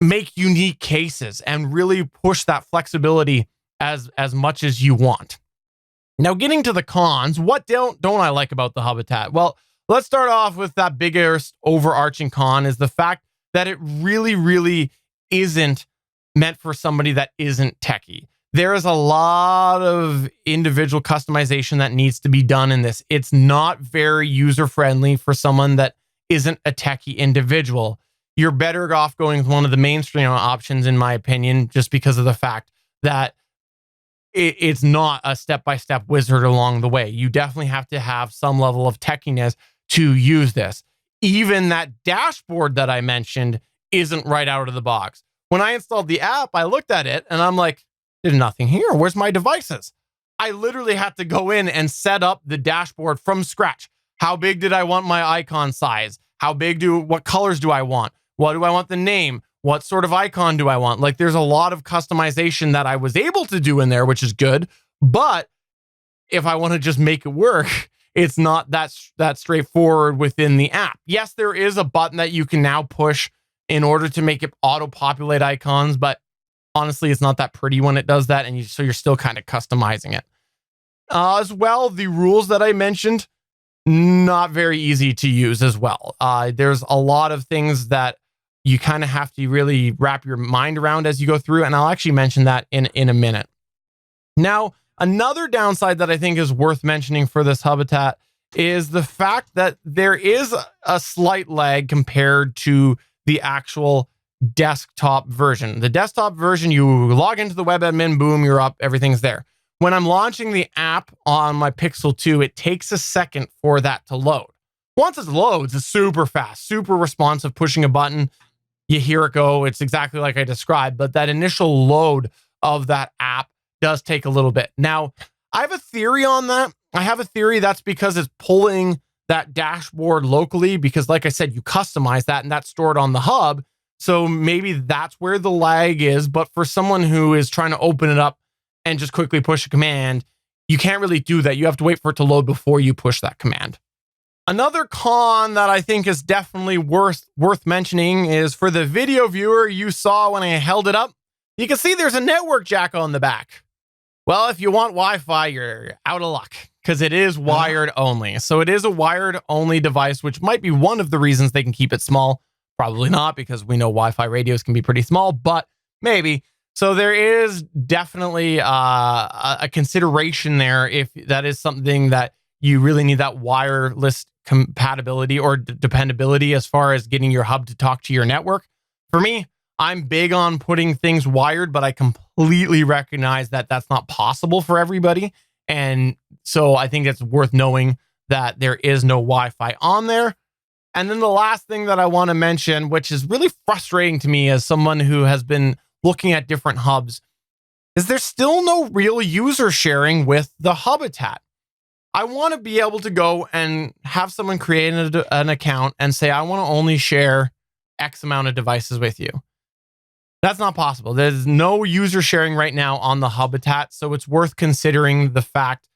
make unique cases and really push that flexibility as much as you want. Now, getting to the cons, what don't I like about the Hubitat? Well, let's start off with that biggest overarching con is the fact that it really, really isn't meant for somebody that isn't techie. There is a lot of individual customization that needs to be done in this. It's not very user-friendly for someone that isn't a techie individual. You're better off going with one of the mainstream options, in my opinion, just because of the fact that it's not a step-by-step wizard along the way. You definitely have to have some level of techiness to use this. Even that dashboard that I mentioned isn't right out of the box. When I installed the app, I looked at it and I'm like, there's nothing here. Where's my devices? I literally had to go in and set up the dashboard from scratch. How big did I want my icon size? What colors do I want? What do I want the name? What sort of icon do I want? Like, there's a lot of customization that I was able to do in there, which is good. But if I want to just make it work, it's not that straightforward within the app. Yes, there is a button that you can now push in order to make it auto-populate icons, but honestly, it's not that pretty when it does that, and so you're still kind of customizing it. As well, the rules that I mentioned, not very easy to use as well. There's a lot of things that you kind of have to really wrap your mind around as you go through, and I'll actually mention that in a minute. Now, another downside that I think is worth mentioning for this Hubitat is the fact that there is a slight lag compared to the actual desktop version. The desktop version, you log into the web admin, boom, you're up, everything's there. When I'm launching the app on my Pixel 2, it takes a second for that to load. Once it loads, it's super fast, super responsive, pushing a button, you hear it go. It's exactly like I described, but that initial load of that app does take a little bit. Now, I have a theory on that. I have a theory that's because it's pulling that dashboard locally, because like I said, you customize that and that's stored on the hub. So maybe that's where the lag is. But for someone who is trying to open it up and just quickly push a command, you can't really do that. You have to wait for it to load before you push that command. Another con that I think is definitely worth mentioning is for the video viewer you saw when I held it up, you can see there's a network jack on the back. Well, if you want Wi-Fi, you're out of luck because it is wired only. So it is a wired only device, which might be one of the reasons they can keep it small. Probably not, because we know Wi-Fi radios can be pretty small, but maybe. So there is definitely a consideration there if that is something that you really need, that wireless compatibility or dependability as far as getting your hub to talk to your network. For me, I'm big on putting things wired, but I completely recognize that that's not possible for everybody. And so I think it's worth knowing that there is no Wi-Fi on there. And then the last thing that I want to mention, which is really frustrating to me as someone who has been looking at different hubs, is there's still no real user sharing with the Hubitat. I want to be able to go and have someone create an account and say, I want to only share X amount of devices with you. That's not possible. There's no user sharing right now on the Hubitat, so it's worth considering the fact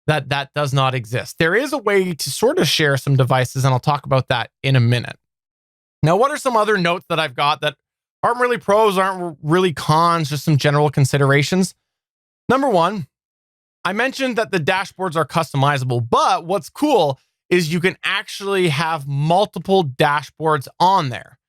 that that does not exist. There is a way to sort of share some devices, and I'll talk about that in a minute. Now, what are some other notes that I've got that aren't really pros, aren't really cons, just some general considerations? Number one, I mentioned that the dashboards are customizable, but what's cool is you can actually have multiple dashboards on there.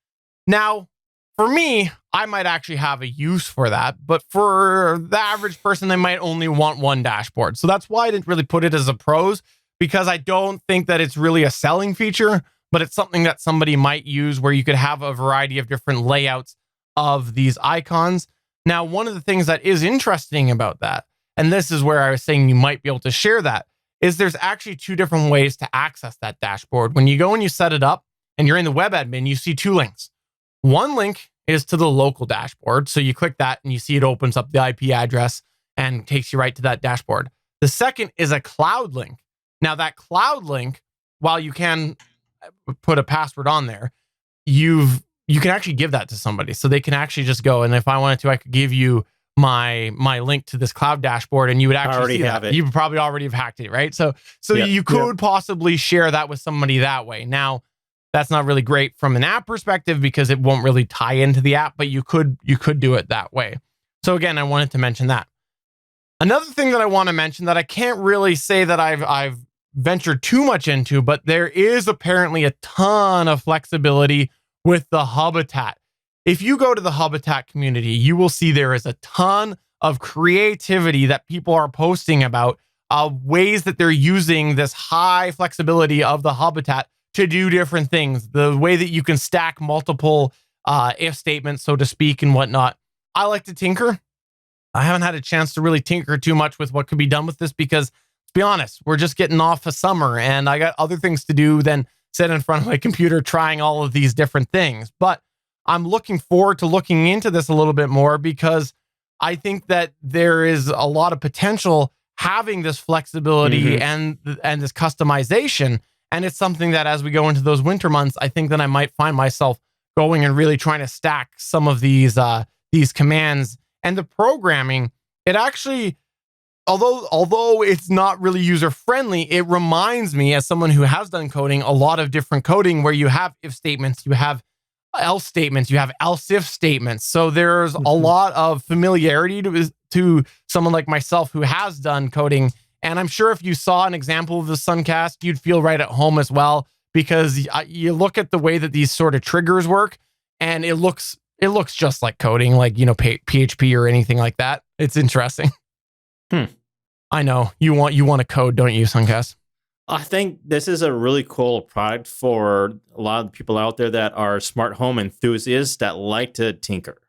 Now, for me, I might actually have a use for that, but for the average person, they might only want one dashboard. So that's why I didn't really put it as a pros, because I don't think that it's really a selling feature, but it's something that somebody might use where you could have a variety of different layouts of these icons. Now, one of the things that is interesting about that, and this is where I was saying you might be able to share that, is there's actually two different ways to access that dashboard. When you go and you set it up and you're in the web admin, you see two links. One link is to the local dashboard. So you click that and you see it opens up the IP address and takes you right to that dashboard. The second is a cloud link. Now that cloud link, while you can put a password on there, you can actually give that to somebody. So they can actually just go, and if I wanted to, I could give you my link to this cloud dashboard, and you would actually see that. You probably already have hacked it, right? So you could possibly share that with somebody that way. Now, that's not really great from an app perspective because it won't really tie into the app, but you could do it that way. So again, I wanted to mention that. Another thing that I want to mention that I can't really say that I've ventured too much into, but there is apparently a ton of flexibility with the Hubitat. If you go to the Hubitat community, you will see there is a ton of creativity that people are posting about ways that they're using this high flexibility of the Hubitat to do different things. The way that you can stack multiple if statements, so to speak, and whatnot. I like to tinker. I haven't had a chance to really tinker too much with what could be done with this because, to be honest, we're just getting off of summer and I got other things to do than sit in front of my computer trying all of these different things. But I'm looking forward to looking into this a little bit more because I think that there is a lot of potential having this flexibility and this customization. And it's something that as we go into those winter months, I think that I might find myself going and really trying to stack some of these commands and the programming. It actually, although it's not really user friendly, it reminds me as someone who has done coding, a lot of different coding where you have if statements, you have else statements, you have else if statements. So there's a lot of familiarity to someone like myself who has done coding. And I'm sure if you saw an example of the Sunkast, you'd feel right at home as well, because you look at the way that these sort of triggers work and it looks just like coding, like, PHP or anything like that. It's interesting. I know you want to code, don't you, Sunkast? I think this is a really cool product for a lot of people out there that are smart home enthusiasts that like to tinker.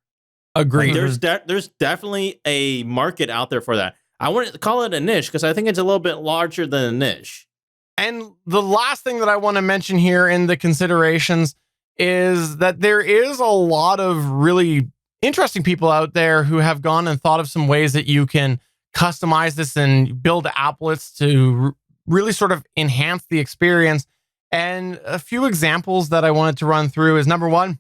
Agreed. There's definitely a market out there for that. I wouldn't call it a niche because I think it's a little bit larger than a niche. And the last thing that I want to mention here in the considerations is that there is a lot of really interesting people out there who have gone and thought of some ways that you can customize this and build applets to really sort of enhance the experience. And a few examples that I wanted to run through is, number one,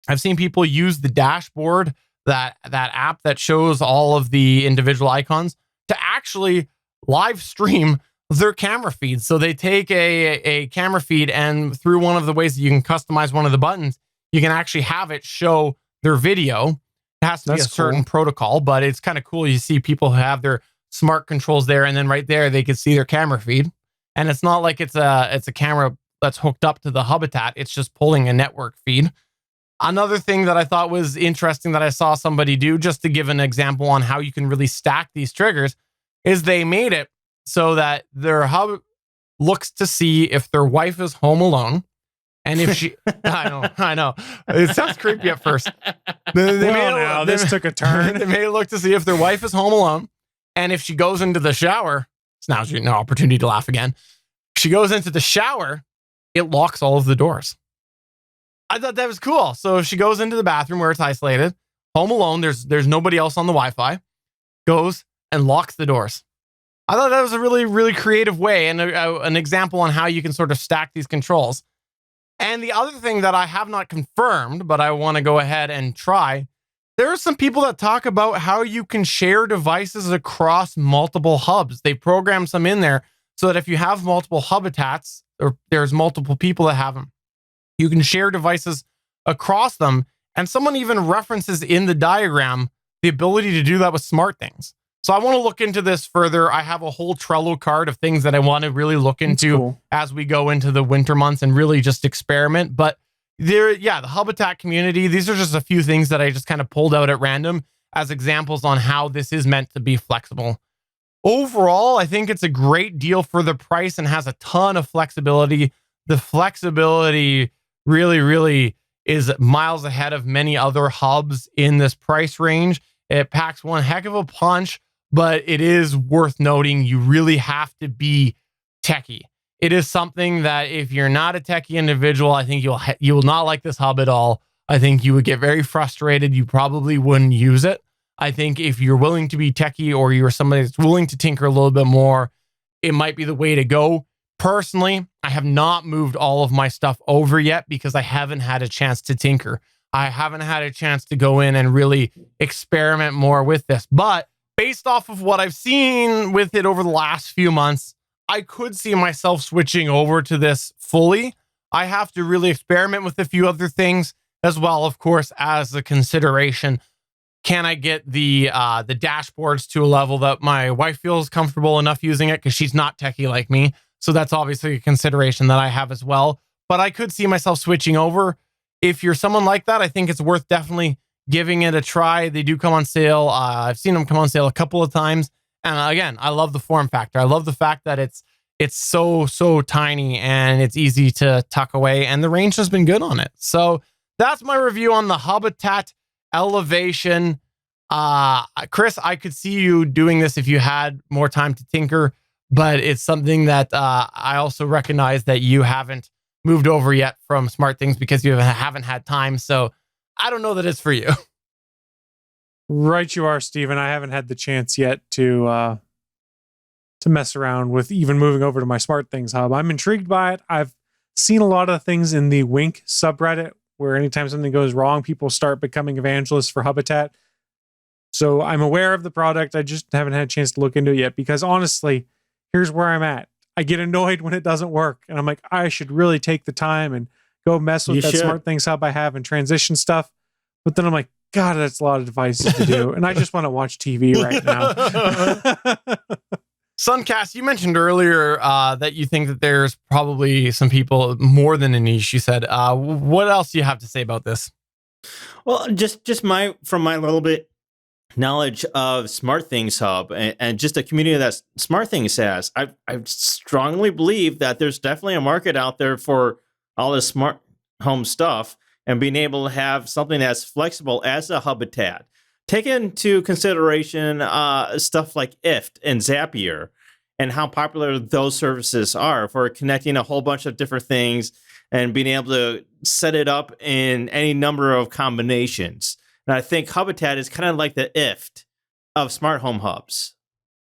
I've seen people use the dashboard, that app that shows all of the individual icons, to actually live stream their camera feed. So they take a camera feed, and through one of the ways that you can customize one of the buttons, you can actually have it show their video. It has to be a certain protocol, but it's kind of cool. You see people who have their smart controls there, and then right there they can see their camera feed. And it's not like it's a camera that's hooked up to the Hubitat. It's just pulling a network feed. Another thing that I thought was interesting that I saw somebody do, just to give an example on how you can really stack these triggers, is they made it so that their hub looks to see if their wife is home alone. And if she, I know, it sounds creepy at first. This took a turn. They made it look to see if their wife is home alone. And if she goes into the shower, so now's your opportunity to laugh again. If she goes into the shower, it locks all of the doors. I thought that was cool. So if she goes into the bathroom where it's isolated, home alone, there's nobody else on the Wi-Fi, goes and locks the doors. I thought that was a really, really creative way and an example on how you can sort of stack these controls. And the other thing that I have not confirmed, but I want to go ahead and try, there are some people that talk about how you can share devices across multiple hubs. They program some in there so that if you have multiple Hubitats, or there's multiple people that have them, you can share devices across them. And someone even references in the diagram the ability to do that with SmartThings. So I want to look into this further. I have a whole Trello card of things that I want to really look into as we go into the winter months and really just experiment. But the Hubitat community, these are just a few things that I just kind of pulled out at random as examples on how this is meant to be flexible. Overall, I think it's a great deal for the price and has a ton of flexibility. The flexibility really, really is miles ahead of many other hubs in this price range. It packs one heck of a punch, but it is worth noting you really have to be techie. It is something that if you're not a techie individual, I think you will not like this hub at all. I think you would get very frustrated. You probably wouldn't use it. I think if you're willing to be techie or you're somebody that's willing to tinker a little bit more, it might be the way to go. Personally, I have not moved all of my stuff over yet because I haven't had a chance to tinker. I haven't had a chance to go in and really experiment more with this. But based off of what I've seen with it over the last few months, I could see myself switching over to this fully. I have to really experiment with a few other things as well, of course, as a consideration. Can I get the dashboards to a level that my wife feels comfortable enough using it? Because she's not techie like me. So that's obviously a consideration that I have as well. But I could see myself switching over. If you're someone like that, I think it's worth definitely giving it a try. They do come on sale. I've seen them come on sale a couple of times. And again, I love the form factor. I love the fact that it's so tiny and it's easy to tuck away. And the range has been good on it. So that's my review on the Hubitat Elevation. Chris, I could see you doing this if you had more time to tinker, but it's something that I also recognize that you haven't moved over yet from SmartThings because you haven't had time. So I don't know that it's for you. Right, you are, Steven. I haven't had the chance yet to mess around with even moving over to my SmartThings hub. I'm intrigued by it. I've seen a lot of things in the Wink subreddit where anytime something goes wrong, people start becoming evangelists for Hubitat. So I'm aware of the product. I just haven't had a chance to look into it yet because honestly, here's where I'm at. I get annoyed when it doesn't work. And I'm like, I should really take the time and go mess with that SmartThings hub I have and transition stuff. But then I'm like, God, that's a lot of devices to do. And I just want to watch TV right now. Sunkast, you mentioned earlier that you think that there's probably some people more than a niche, you said. What else do you have to say about this? Well, just from my little bit knowledge of SmartThings Hub and just the community that SmartThings has, I strongly believe that there's definitely a market out there for all this smart home stuff and being able to have something that's flexible as a Hubitat. Take into consideration stuff like IFT and Zapier and how popular those services are for connecting a whole bunch of different things and being able to set it up in any number of combinations. And I think Hubitat is kind of like the IFT of smart home hubs.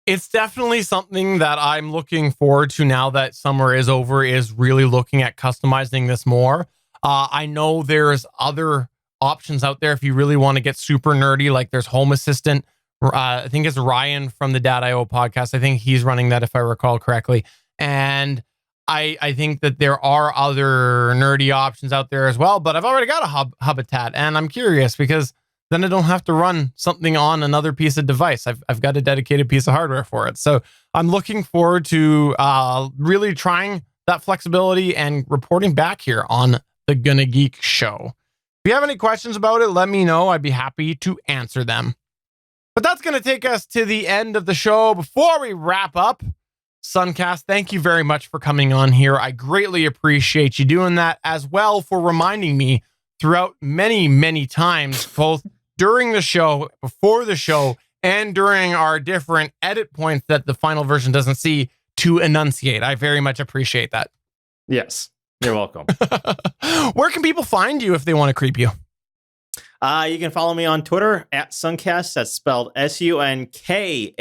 It's definitely something that I'm looking forward to now that summer is over, is really looking at customizing this more. I know there's other options out there if you really want to get super nerdy, like there's Home Assistant. I think it's Ryan from the Dad.io podcast. I think he's running that if I recall correctly. And I think that there are other nerdy options out there as well, but I've already got a Hubitat and I'm curious because then I don't have to run something on another piece of device. I've got a dedicated piece of hardware for it. So I'm looking forward to really trying that flexibility and reporting back here on the Gonna Geek show. If you have any questions about it, let me know. I'd be happy to answer them. But that's going to take us to the end of the show. Before we wrap up, Sunkast, thank you very much for coming on here. I greatly appreciate you doing that, as well for reminding me throughout many times, both during the show, before the show, and during our different edit points that the final version doesn't see, to enunciate. I very much appreciate that. Yes, you're welcome. Where can people find you if they want to creep you? You can follow me on Twitter at Sunkast. That's spelled Sunkast.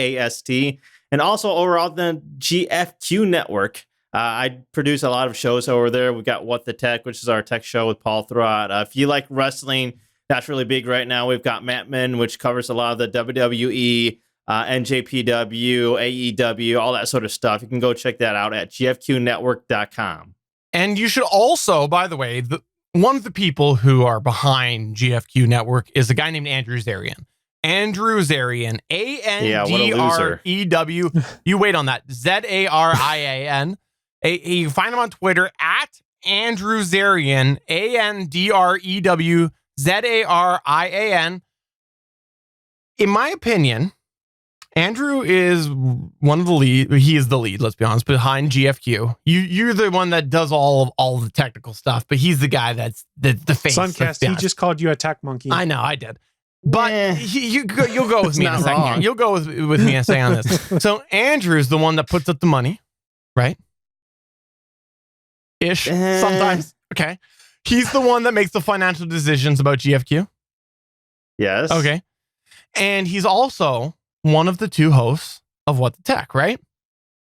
And also over on the GFQ network. I produce a lot of shows over there. We've got What the Tech, which is our tech show with Paul Thurrott. If you like wrestling, that's really big right now. We've got Matt Men, which covers a lot of the WWE, NJPW, AEW, all that sort of stuff. You can go check that out at gfqnetwork.com. And you should also, by the way, one of the people who are behind GFQ Network is a guy named Andrew Zarian. Andrew Zarian, A-N-D-R-E-W. You wait on that. Z-A-R-I-A-N. You can find him on Twitter at Andrew Zarian, A-N-D-R-E-W-Z-A-R-I-A-N. In my opinion, Andrew is one of the lead. He is the lead, let's be honest, behind GFQ. You're the one that does all the technical stuff, but he's the guy that's the face. Sunkast, he just called you a tech monkey. I know, I did. But you'll go with me in a second here. You'll go with me and say on this. So Andrew's the one that puts up the money, right? Ish, sometimes. Okay. He's the one that makes the financial decisions about GFQ. Yes. Okay. And he's also one of the two hosts of What the Tech, right?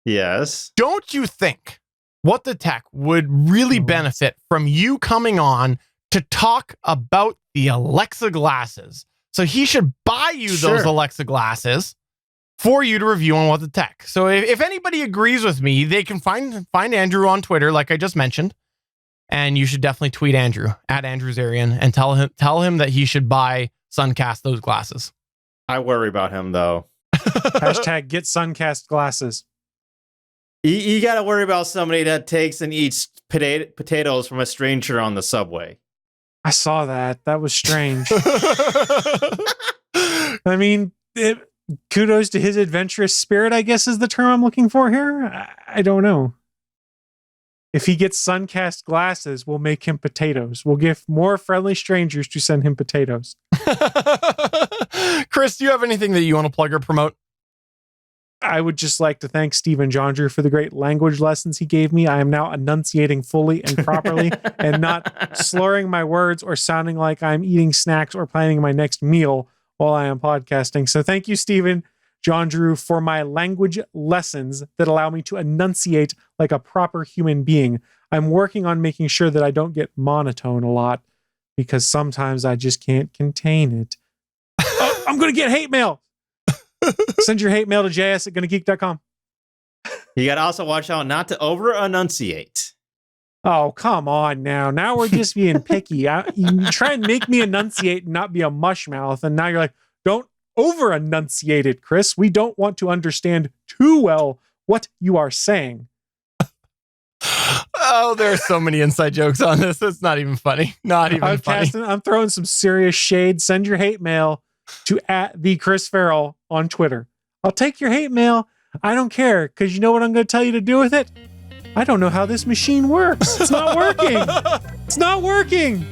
Yes. Don't you think What the Tech would really benefit from you coming on to talk about the Alexa glasses? So he should buy you those Alexa glasses for you to review on What the Tech. So if anybody agrees with me, they can find Andrew on Twitter, like I just mentioned. And you should definitely tweet Andrew at Andrewzarian and tell him that he should buy Sunkast those glasses. I worry about him though. Hashtag get Sunkast glasses. You got to worry about somebody that takes and eats potatoes from a stranger on the subway. I saw that. That was strange. I mean, kudos to his adventurous spirit, I guess is the term I'm looking for here. I don't know. If he gets Sunkast glasses, we'll make him potatoes. We'll give more friendly strangers to send him potatoes. Chris, do you have anything that you want to plug or promote? I would just like to thank Stephen Johndrew for the great language lessons he gave me. I am now enunciating fully and properly and not slurring my words or sounding like I'm eating snacks or planning my next meal while I am podcasting. So thank you, Stephen Johndrew, for my language lessons that allow me to enunciate like a proper human being. I'm working on making sure that I don't get monotone a lot because sometimes I just can't contain it. Oh, I'm going to get hate mail. Send your hate mail to js@gonnageek.com. You got to also watch out not to over-enunciate. Oh, come on now. Now we're just being picky. You try and make me enunciate and not be a mush mouth, and now you're like, don't over-enunciate it, Chris. We don't want to understand too well what you are saying. Oh, there are so many inside jokes on this. It's not even funny. Not even funny. I'm throwing some serious shade. Send your hate mail to @TheChrisFarrell on Twitter. I'll take your hate mail. I don't care, because you know what I'm going to tell you to do with it? I don't know how this machine works. It's not working. It's not working.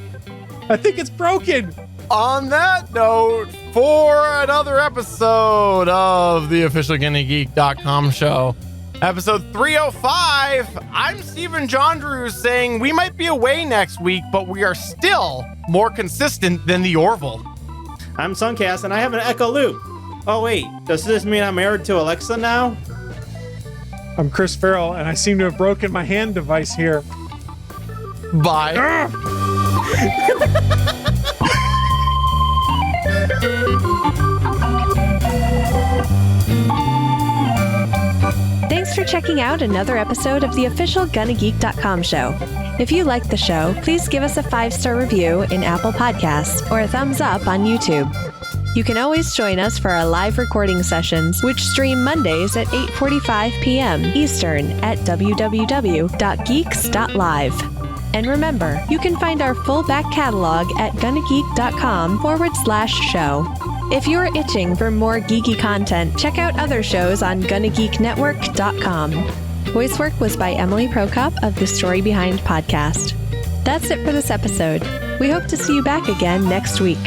I think it's broken. On that note, for another episode of the official GonnaGeek.com show, episode 305, I'm Stephen Johndrew saying we might be away next week, but we are still more consistent than the Orville. I'm Sunkast, and I have an Echo Loop. Oh, wait. Does this mean I'm married to Alexa now? I'm Chris Farrell, and I seem to have broken my hand device here. Bye. Thanks for checking out another episode of the official GonnaGeek.com show. If you like the show, please give us a 5-star review in Apple Podcasts or a thumbs up on YouTube. You can always join us for our live recording sessions, which stream Mondays at 8:45 p.m. Eastern at www.geeks.live. And remember, you can find our full back catalog at gonnageek.com/show. If you're itching for more geeky content, check out other shows on GonnaGeekNetwork.com. Voice work was by Emily Prokop of The Story Behind podcast. That's it for this episode. We hope to see you back again next week.